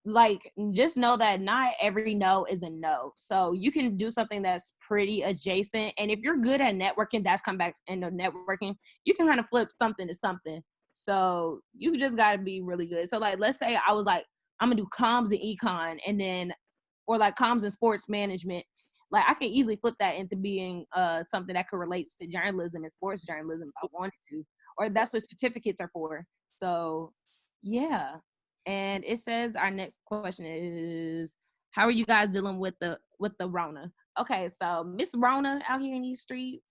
like, just know that not every no is a no. So you can do something that's pretty adjacent. And if you're good at networking, that's come back into networking, you can kind of flip something to something. So you just got to be really good. So like, let's say I was like, I'm gonna do comms and econ, and then, or like comms and sports management. Like I can easily flip that into being something that could relate to journalism and sports journalism if I wanted to, or that's what certificates are for. So yeah. And it says our next question is, how are you guys dealing with the Rona? Okay, so Miss Rona out here in these streets,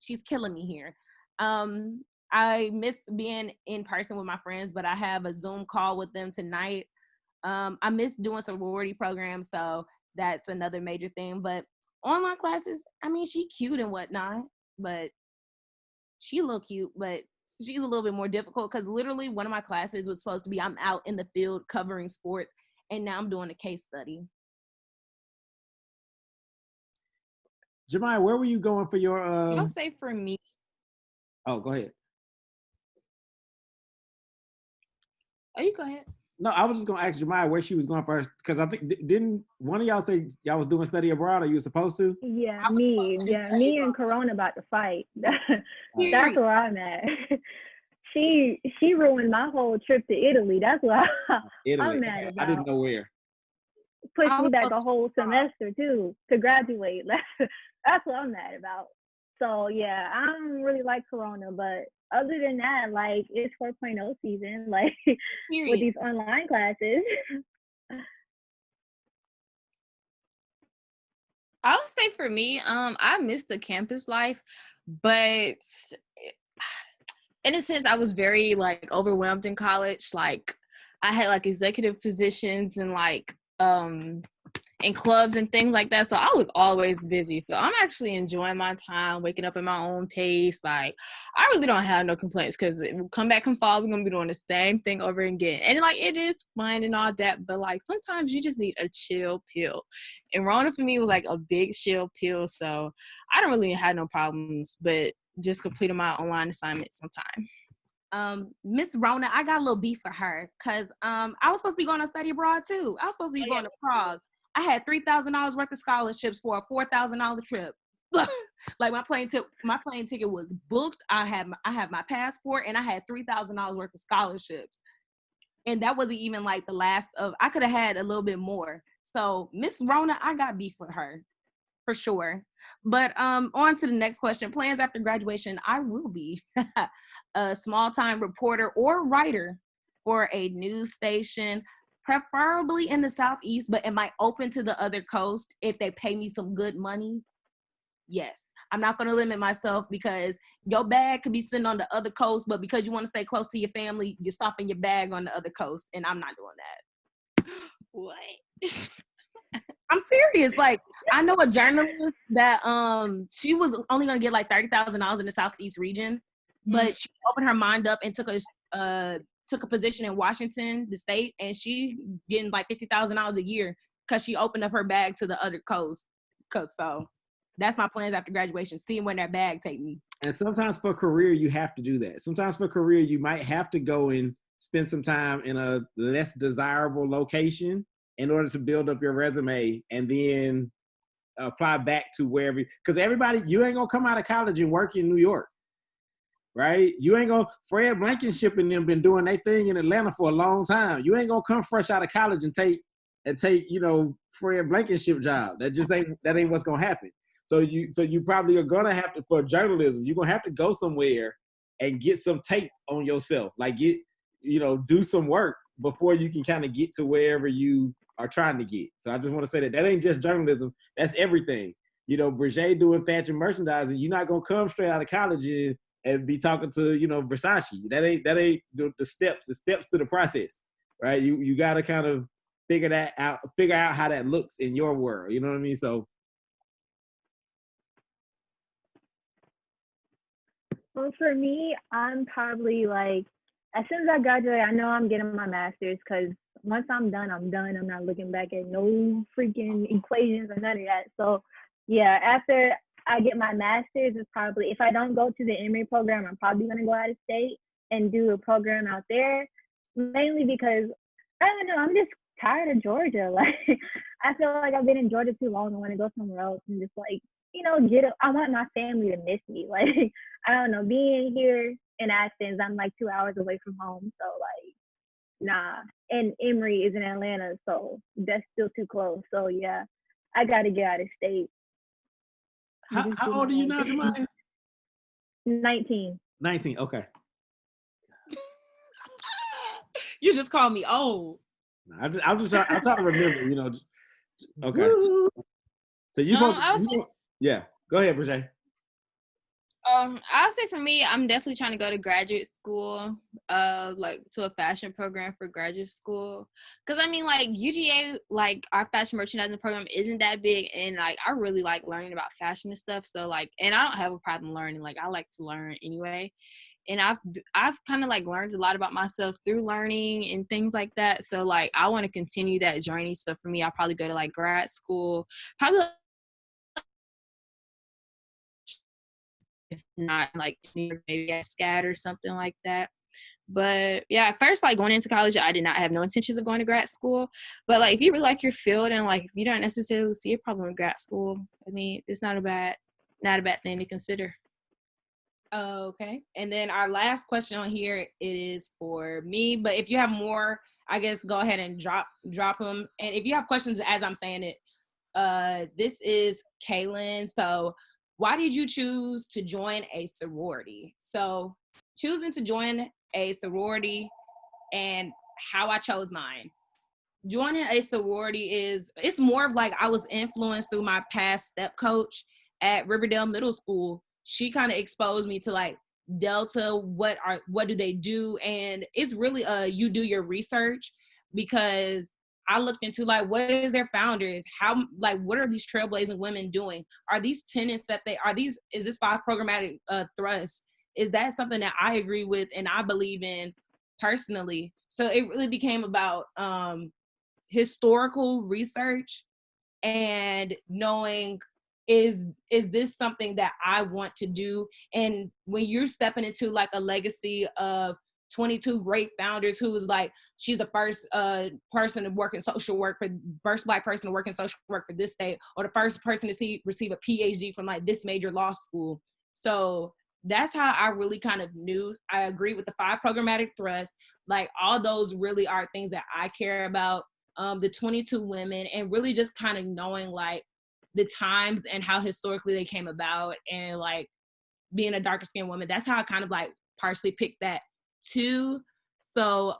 she's killing me here. I miss being in person with my friends, but I have a Zoom call with them tonight. I miss doing sorority programs, so that's another major thing. But online classes, I mean, she cute and whatnot, but she look cute, but she's a little bit more difficult because literally one of my classes was supposed to be I'm out in the field covering sports, and now I'm doing a case study. Jemiah, where were you going for your I'll say for me. Oh, go ahead. Oh, you go ahead. No, I was just gonna ask Jemiah where she was going first, because I think didn't one of y'all say y'all was doing study abroad, or you were supposed to? Yeah, me and Corona about to fight. That's where I'm at. She ruined my whole trip to Italy. That's what I'm mad about. I didn't know where. Pushed me back a whole semester too to graduate. That's what I'm mad about. So yeah, I don't really like Corona, but other than that, like, it's 4.0 season, like with these online classes. I would say for me, I miss the campus life, but in a sense, I was very like overwhelmed in college. Like I had like executive positions and like in clubs and things like that. So I was always busy. So I'm actually enjoying my time, waking up at my own pace. Like I really don't have no complaints, because come back and fall, we're gonna be doing the same thing over again. And like it is fun and all that, but like sometimes you just need a chill pill. And Rona for me was like a big chill pill. So I don't really have no problems, but just completing my online assignments sometime. Miss Rona, I got a little beef for her because I was supposed to be going on study abroad too. I was supposed to be going to Prague. I had $3,000 worth of scholarships for a $4,000 trip. Like my plane ticket was booked. I had my passport, and I had $3,000 worth of scholarships, and that wasn't even like the last of. I could have had a little bit more. So Miss Rona, I got beef with her for sure. But on to the next question. Plans after graduation: I will be a small-time reporter or writer for a news station, preferably in the Southeast, but am I open to the other coast if they pay me some good money? Yes. I'm not going to limit myself, because your bag could be sitting on the other coast, but because you want to stay close to your family, you're stopping your bag on the other coast, and I'm not doing that. What? I'm serious. Like, I know a journalist that she was only going to get like $30,000 in the Southeast region, but she opened her mind up and took a position in Washington, the state, and she getting like $50,000 a year because she opened up her bag to the other coast. So that's my plans after graduation, seeing where that bag take me. And sometimes for career, you have to do that. Sometimes for career, you might have to go and spend some time in a less desirable location in order to build up your resume, and then apply back to wherever, because everybody, you ain't gonna come out of college and work in New York. Right? You ain't gonna, Fred Blankenship and them been doing their thing in Atlanta for a long time. You ain't gonna come fresh out of college and take, you know, Fred Blankenship job. That ain't what's gonna happen. So you probably are gonna have to, for journalism, you're gonna have to go somewhere and get some tape on yourself. Like do some work before you can kind of get to wherever you are trying to get. So I just want to say that ain't just journalism, that's everything. You know, Breguet doing fashion merchandising, you're not gonna come straight out of college and be talking to, Versace. That ain't the steps to the process, right? You got to kind of figure out how that looks in your world. You know what I mean? So. Well, for me, I'm probably like, as soon as I graduate, I know I'm getting my master's, because once I'm done, I'm done. I'm not looking back at no freaking equations or none of that. So yeah, after I get my master's, is probably, if I don't go to the MA program, I'm probably going to go out of state and do a program out there, mainly because, I don't know, I'm just tired of Georgia. Like, I feel like I've been in Georgia too long. I want to go somewhere else and just like, you know, I want my family to miss me. Like, I don't know, being here in Athens, I'm like 2 hours away from home. So like, nah. And Emory is in Atlanta, so that's still too close. So yeah, I got to get out of state. How old are you now, Jemiah? 19. 19. Okay. You just called me old. I'm trying to remember. You know. Okay. Woo. So yeah. Go ahead, Bridget. I'll say for me, I'm definitely trying to go to graduate school, like to a fashion program for graduate school. Cause I mean, like UGA, like our fashion merchandising program isn't that big, and like I really like learning about fashion and stuff. So like, and I don't have a problem learning. Like I like to learn anyway, and I've kind of like learned a lot about myself through learning and things like that. So like, I want to continue that journey. So for me, I'll probably go to like grad school, probably. If not like maybe at SCAD or something like that. But yeah, at first, like going into college, I did not have no intentions of going to grad school. But like, if you really like your field and like if you don't necessarily see a problem with grad school, I mean, it's not a bad thing to consider. Okay. And then our last question on here, it is for me. But if you have more, I guess go ahead and drop them. And if you have questions as I'm saying it, this is Kaylin. So why did you choose to join a sorority? So choosing to join a sorority and how I chose mine. Joining a sorority it's more of like I was influenced through my past step coach at Riverdale Middle School. She kind of exposed me to like Delta, what do they do? And it's really you do your research, because I looked into like what is their founders, how like what are these trailblazing women doing? Are these tenets that is this 5 programmatic thrusts? Is that something that I agree with and I believe in personally? So it really became about historical research and knowing is this something that I want to do? And when you're stepping into like a legacy of 22 great founders, who was like, she's the first person to work in social work, for first Black person to work in social work for this state, or the first person to receive a PhD from like this major law school. So that's how I really kind of knew. I agree with the 5 programmatic thrusts. Like all those really are things that I care about. The 22 women, and really just kind of knowing like the times and how historically they came about, and like being a darker skinned woman. That's how I kind of like partially picked that too. So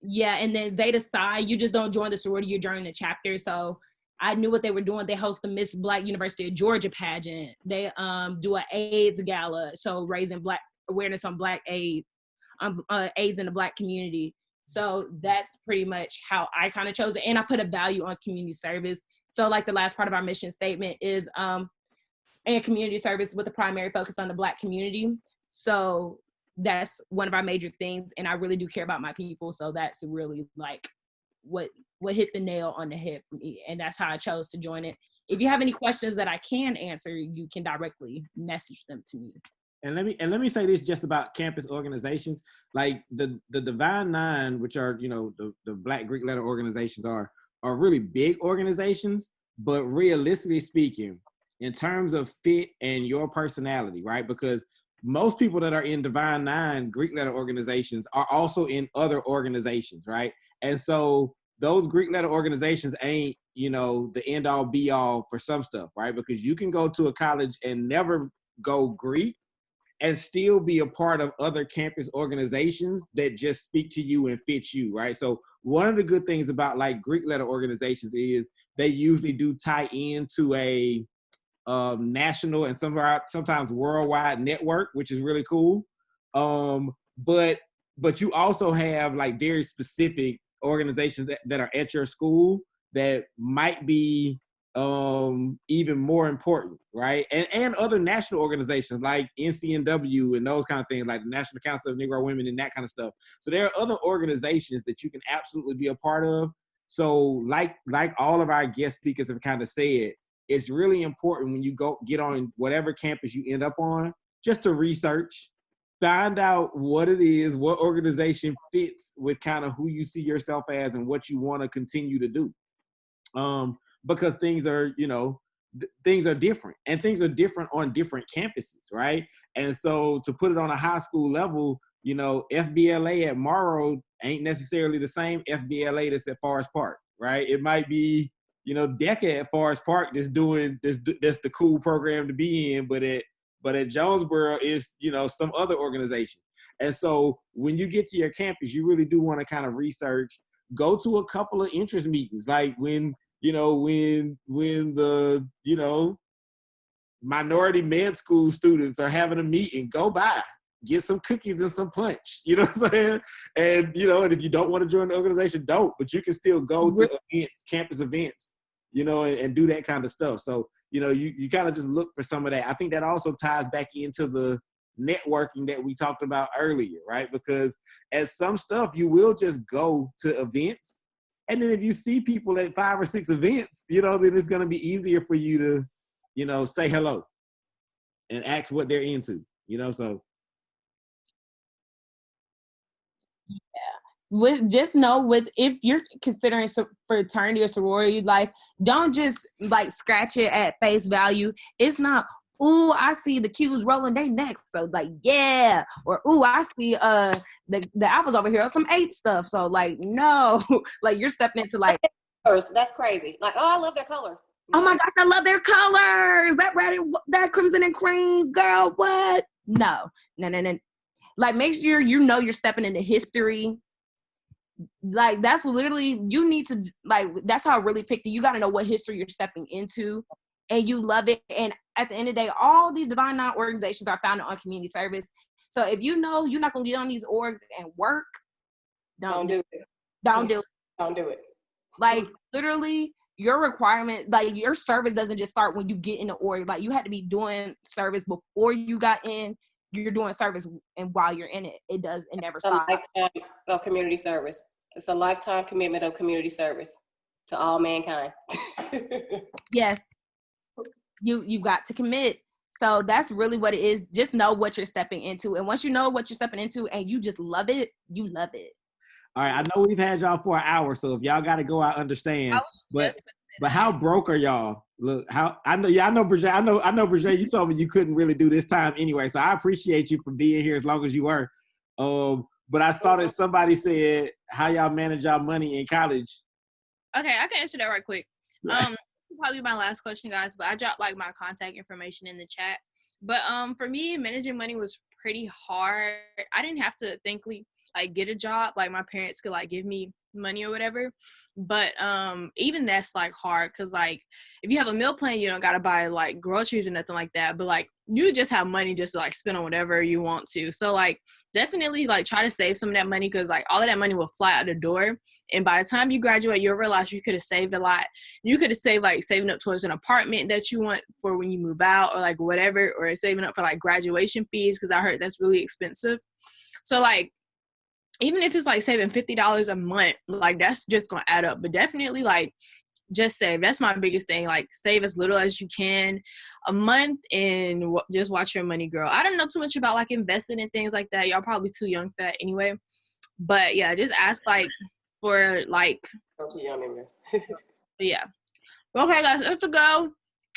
yeah, and then Zeta Psi, you just don't join the sorority, you're joining the chapter. So I knew what they were doing. They host the Miss Black University of Georgia pageant. They do an AIDS gala, so raising Black awareness on Black AIDS, AIDS in the Black community. So that's pretty much how I kind of chose it. And I put a value on community service. So like the last part of our mission statement is and community service with a primary focus on the Black community. So that's one of our major things. And I really do care about my people. So that's really like what hit the nail on the head for me. And that's how I chose to join it. If you have any questions that I can answer, you can directly message them to me. And let me say this just about campus organizations. Like the Divine Nine, which are, you know, the Black Greek letter organizations are really big organizations, but realistically speaking, in terms of fit and your personality, right? Because most people that are in Divine Nine Greek letter organizations are also in other organizations, right? And so those Greek letter organizations ain't, you know, the end all be all for some stuff, right? Because you can go to a college and never go Greek and still be a part of other campus organizations that just speak to you and fit you, right? So one of the good things about like Greek letter organizations is they usually do tie into a national and sometimes worldwide network, which is really cool. But you also have like very specific organizations that are at your school that might be even more important, right? And other national organizations like NCNW and those kind of things, like the National Council of Negro Women and that kind of stuff. So there are other organizations that you can absolutely be a part of. So like all of our guest speakers have kind of said, it's really important when you get on whatever campus you end up on, just to research, find out what it is, what organization fits with kind of who you see yourself as and what you want to continue to do. Because things are, things are different, and things are different on different campuses, right? And so to put it on a high school level, FBLA at Morrow ain't necessarily the same FBLA that's at Forest Park, right? It might be, DECA at Forest Park that's the cool program to be in, but at Jonesboro is, some other organization. And so when you get to your campus, you really do want to kind of research, go to a couple of interest meetings, like when the, minority med school students are having a meeting, go by, get some cookies and some punch, you know what I'm saying? And, and if you don't want to join the organization, don't, but you can still go to events, campus events, and do that kind of stuff. So, you kind of just look for some of that. I think that also ties back into the networking that we talked about earlier, right? Because at some stuff, you will just go to events. And then if you see people at 5 or 6 events, then it's going to be easier for you to, say hello and ask what they're into, so. If you're considering fraternity or sorority life, don't just like scratch it at face value. It's not, ooh, I see the Q's rolling their necks, so like, yeah, or ooh, I see the alphas over here, some 8 stuff, so like, no, like you're stepping into like, that's crazy. Like, oh, I love their colors. Oh my gosh, I love their colors. That red, that crimson and cream, girl. What? No. Like, make sure you're stepping into history. Like, that's literally, you need to, like, that's how I really picked it. You got to know what history you're stepping into, and you love it. And at the end of the day, all these Divine Nine organizations are founded on community service. So if you know you're not going to get on these orgs and work, don't do it. Don't do it. Don't do it. Like, literally, your requirement, like your service doesn't just start when you get in the org. Like, you had to be doing service before you got in. You're doing service, and while you're in it, it never stops. It's a lifetime of community service. It's a lifetime commitment of community service to all mankind. Yes, you got to commit. So that's really what it is. Just know what you're stepping into, and once you know what you're stepping into, and you just love it, you love it. All right, I know we've had y'all for an hour, so if y'all got to go, I understand. But how broke are y'all? Look, I know, Bridget. I know, Bridget. You told me you couldn't really do this time anyway, so I appreciate you for being here as long as you were. But I saw that somebody said how y'all manage y'all money in college. Okay, I can answer that right quick. This will probably be my last question, guys. But I dropped like my contact information in the chat. But for me, managing money was pretty hard. I didn't have to thankfully like get a job. Like my parents could like give me money or whatever. But even that's like hard because like if you have a meal plan, you don't gotta buy like groceries or nothing like that. But like you just have money just to like spend on whatever you want to. So like definitely like try to save some of that money because like all of that money will fly out the door. And by the time you graduate, you'll realize you could have saved a lot. You could have saved like saving up towards an apartment that you want for when you move out or like whatever, or saving up for like graduation fees because I heard that's really expensive. So like even if it's like saving $50 a month, like that's just gonna add up. But definitely like just save. That's my biggest thing. Like save as little as you can a month and just watch your money grow. I don't know too much about like investing and things like that. Y'all probably too young for that anyway. But yeah, just ask like for like. I'm too young anyway. But yeah. Okay, guys, I have to go.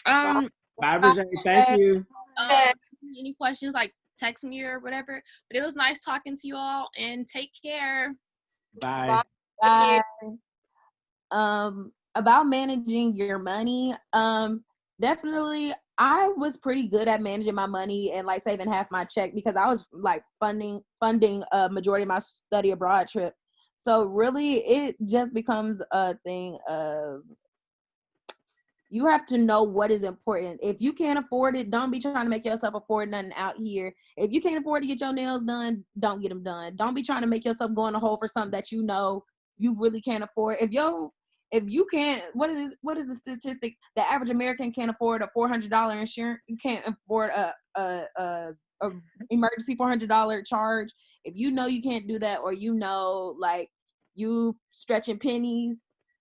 Bye, Bridget. Thank you. Any questions? Like text me or whatever. But it was nice talking to you all and take care. Bye. Bye. About managing your money, definitely I was pretty good at managing my money and like saving half my check because I was like funding a majority of my study abroad trip. So really it just becomes a thing of you have to know what is important. If you can't afford it, don't be trying to make yourself afford nothing out here. If you can't afford to get your nails done, don't get them done. Don't be trying to make yourself go in a hole for something that you know you really can't afford. If you can't, what is the statistic? The average American can't afford a $400 insurance. You can't afford a emergency $400 charge. If you know you can't do that, or you know like you stretching pennies,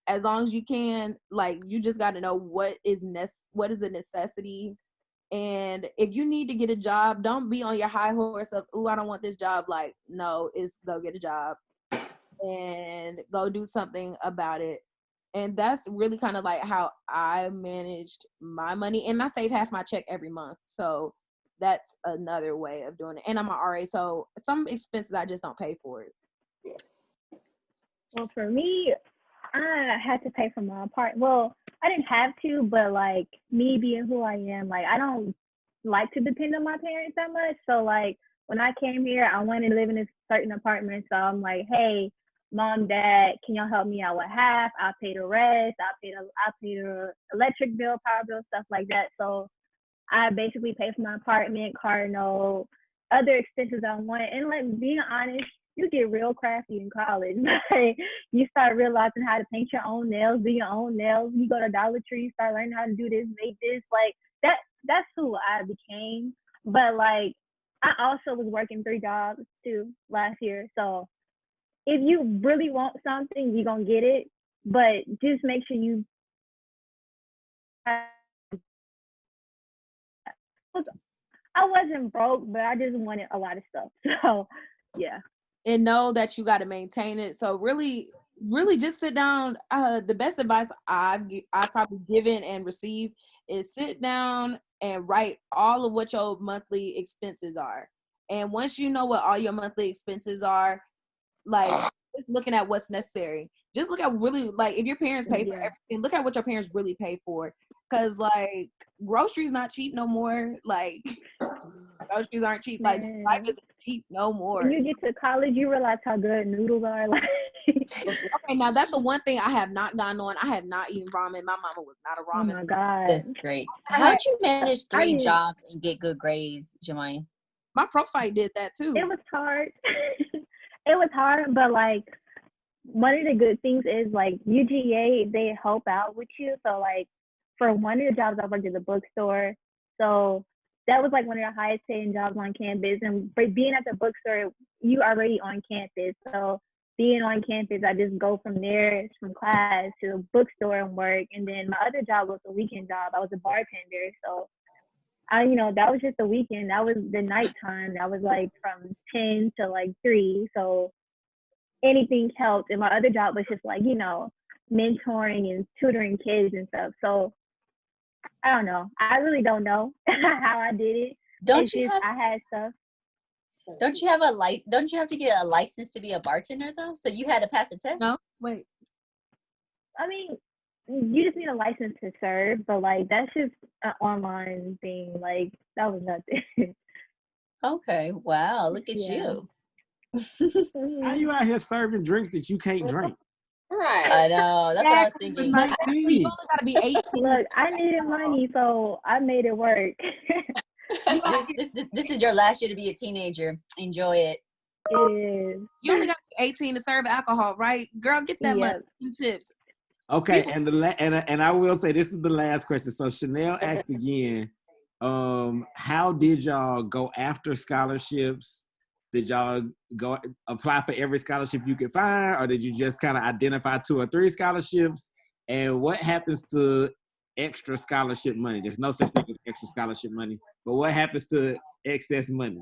as long as you can, like you just got to know what is a necessity And if you need to get a job, don't be on your high horse of, ooh, I don't want this job. Like, no, it's go get a job and go do something about it. And that's really kind of like how I managed my money. And I save half my check every month. So that's another way of doing it. And I'm an RA, so some expenses I just don't pay for it. Well, for me, I had to pay for my apartment. Well, I didn't have to, but like me being who I am, like I don't like to depend on my parents that much. So like when I came here, I wanted to live in a certain apartment. So I'm like, hey, mom, dad, can y'all help me out with half? I'll pay the rest. I'll pay the electric bill, power bill, stuff like that. So I basically pay for my apartment, car note, other expenses I want. And like being honest, you get real crafty in college. Like you start realizing how to paint your own nails, do your own nails. You go to Dollar Tree, start learning how to do this, make this. Like that's who I became. But like I also was working 3 jobs too last year. So if you really want something, you're gonna get it. But just make sure you I wasn't broke, but I just wanted a lot of stuff. So yeah. And know that you got to maintain it. So really, really just sit down. The best advice I've probably given and received is sit down and write all of what your monthly expenses are. And once you know what all your monthly expenses are, like just looking at what's necessary. Just look at really like if your parents pay for everything, look at what your parents really pay for. Cause like groceries not cheap no more. Like groceries aren't cheap. Like life isn't cheap no more. When you get to college, you realize how good noodles are. Like okay, now that's the one thing I have not gone on. I have not eaten ramen. My mama was not a ramen. Oh my God. That's great. How'd you manage 3 jobs and get good grades, Jemiah? My profile did that too. It was hard. It was hard, but like one of the good things is like UGA, they help out with you. So like for one of the jobs I worked at the bookstore. So that was like one of the highest paying jobs on campus. And for being at the bookstore, you already on campus. So being on campus, I just go from there, from class to the bookstore and work. And then my other job was a weekend job. I was a bartender. So that was just the weekend. That was the nighttime. That was like from 10 to like 3. So anything helped. And my other job was just like, mentoring and tutoring kids and stuff. So I don't know. I really don't know how I did it. I had stuff. Don't you have to get a license to be a bartender though? So you had to pass the test? No, wait. I mean, you just need a license to serve, but like that's just an online thing. Like that was nothing. Okay. Wow. Look at you. How you out here serving drinks that you can't drink? Right. I know. That's what I was thinking. You only gotta be 18. Look, I needed money, so I made it work. This is your last year to be a teenager. Enjoy it. It is. You only got to be 18 to serve alcohol, right? Girl, get that money. Tips. Okay, and I will say this is the last question. So Chanel asked again, how did y'all go after scholarships? Did y'all go apply for every scholarship you could find, or did you just kind of identify 2 or 3 scholarships? And what happens to extra scholarship money? There's no such thing as extra scholarship money, but what happens to excess money?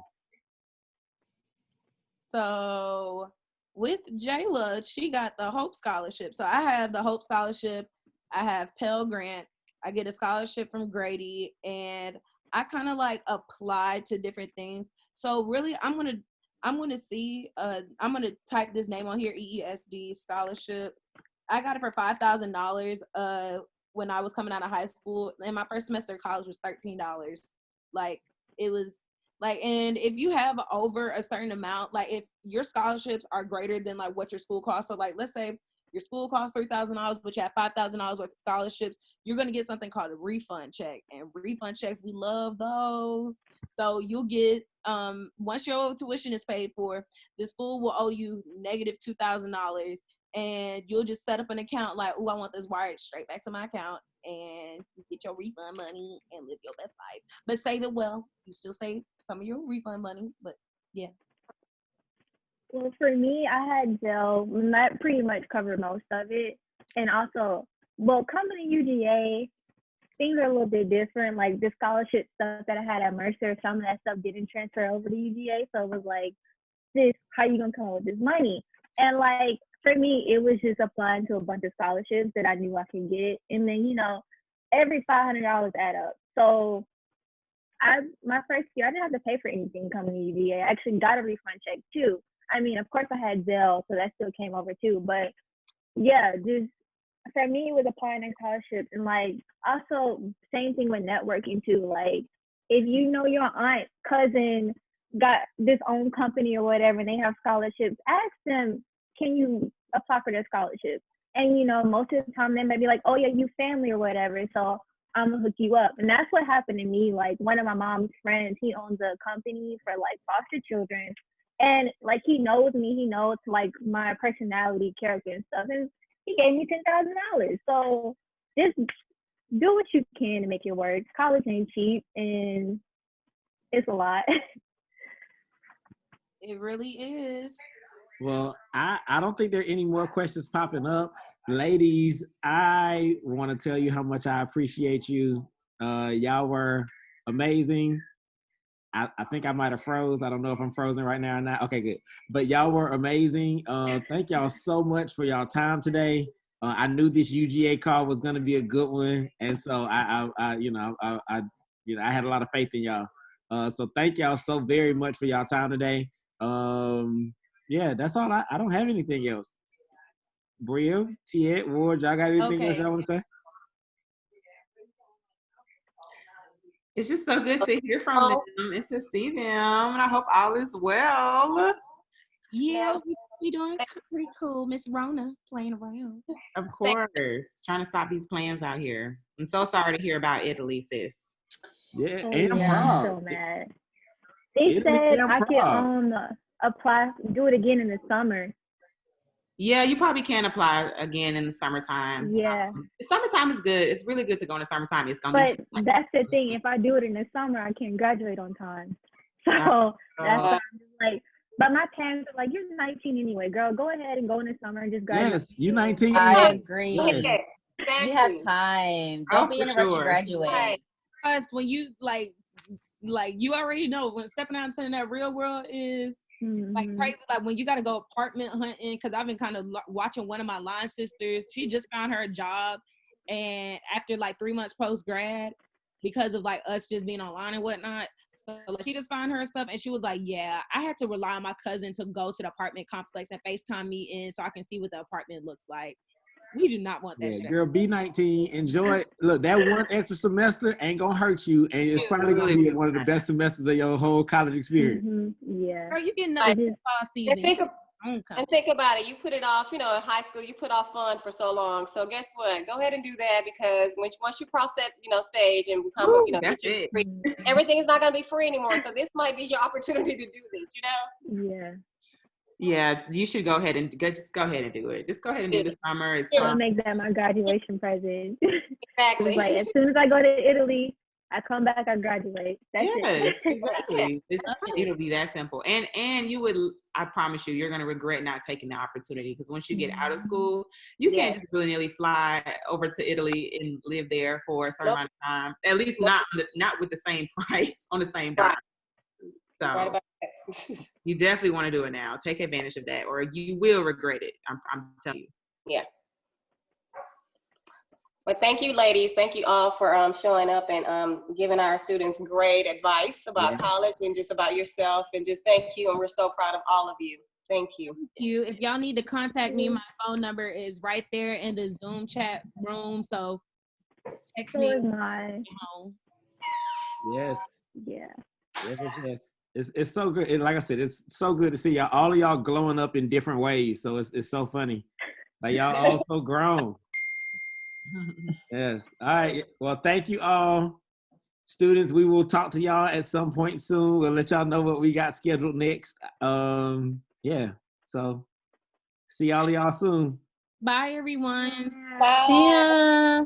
So with Jayla, she got the Hope Scholarship. So I have the Hope Scholarship. I have Pell Grant. I get a scholarship from Grady, and I kind of like applied to different things. So really, I'm gonna type this name on here, EESD scholarship. I got it for $5,000 when I was coming out of high school, and my first semester of college was $13. Like it was like, and if you have over a certain amount, like if your scholarships are greater than like what your school costs, so like let's say your school costs $3,000, but you have $5,000 worth of scholarships, you're gonna get something called a refund check. And refund checks, we love those. So you'll get once your tuition is paid for, the school will owe you negative $2,000, and you'll just set up an account like, oh, I want this wired straight back to my account, and you get your refund money and live your best life. But save it well. You still save some of your refund money, but yeah. Well, for me, I had Zelle, and that pretty much covered most of it. And also, coming to UGA, things are a little bit different. Like the scholarship stuff that I had at Mercer, some of that stuff didn't transfer over to UGA. So it was like, this, how you gonna come up with this money? And like for me, it was just applying to a bunch of scholarships that I knew I could get. And then, you know, every $500 add up. So my first year, I didn't have to pay for anything coming to UGA. I actually got a refund check too. I mean, of course I had Zelle, so that still came over too. But yeah, just for me, it was applying to scholarships. And like also same thing with networking too. Like if you know your aunt, cousin got this own company or whatever, and they have scholarships, ask them, can you apply for their scholarship? And you know, most of the time they may be like, oh yeah, you family or whatever, so I'm gonna hook you up. And that's what happened to me. Like one of my mom's friends, he owns a company for like foster children, and like he knows me, he knows like my personality, character, and stuff, and he gave me $10,000. So just do what you can to make it work. College ain't cheap, and it's a lot. It really is. Well, I don't think there are any more questions popping up. Ladies, I want to tell you how much I appreciate you. Y'all were amazing. I think I might have froze. I don't know if I'm frozen right now or not. Okay, good. But y'all were amazing. Thank y'all so much for y'all time today. I knew this UGA call was going to be a good one, and so I had a lot of faith in y'all. So thank y'all so very much for y'all time today. Yeah, that's all. I don't have anything else. Bria, Tiet, Ward, y'all got anything else y'all want to say? It's just so good to hear from them and to see them, and I hope all is well. Yeah, we doing pretty cool. Miss Rona playing around. Of course, trying to stop these plans out here. I'm so sorry to hear about Italy, sis. Yeah, Oh, and yeah, Prague. I'm so mad. They said I could apply, do it again in the summer. Yeah, you probably can apply again in the summertime. Yeah. The summertime is good. It's really good to go in the summertime. It's gonna be. But that's the thing. If I do it in the summer, I can't graduate on time. So that's why I'm just like. But my parents are like, "You're 19 anyway, girl. Go ahead and go in the summer and just graduate." Yes, you 19. I agree. Yes. You have time. Don't be in a rush to graduate. Because when you like you already know when stepping out into that real world is like crazy. Like when you got to go apartment hunting, because I've been kind of watching one of my line sisters. She just found her a job, and after like 3 months post grad, because of like us just being online and whatnot, so like, she just found her stuff, and she was like, "Yeah, I had to rely on my cousin to go to the apartment complex and FaceTime me in so I can see what the apartment looks like." We do not want that shit. Girl, be 19. Enjoy it. Look, that one extra semester ain't gonna hurt you, and it's probably gonna be one of the best semesters of your whole college experience. Yeah. Girl, you getting another fall season. And think about it. You put it off, in high school, you put off fun for so long. So guess what? Go ahead and do that, because once you cross that, stage and become, that's it. Free, everything is not going to be free anymore. So this might be your opportunity to do this, Yeah. Yeah, you should go ahead and just go ahead and do it. Just go ahead and do the summer. It's I'll make that my graduation present. Exactly. Like as soon as I go to Italy, I come back, I graduate. That's it. Exactly. It'll be that simple. And you would, I promise you, you're going to regret not taking the opportunity, because once you get out of school, you can't just willy-nilly fly over to Italy and live there for a certain amount of time. At least not with the same price on the same dime. So right about that. You definitely want to do it now. Take advantage of that, or you will regret it. I'm telling you. Yeah. But thank you, ladies. Thank you all for showing up and giving our students great advice about college and just about yourself. And just thank you. And we're so proud of all of you. Thank you. Thank you. If y'all need to contact me, my phone number is right there in the Zoom chat room. So text me. Yes. Yeah. Yes. It's so good. And like I said, it's so good to see y'all, all of y'all glowing up in different ways. So it's so funny. Like y'all all so grown. Yes. All right. Well, thank you all. Students, we will talk to y'all at some point soon. We'll let y'all know what we got scheduled next. Yeah. So see all of y'all soon. Bye, everyone. Bye. See ya.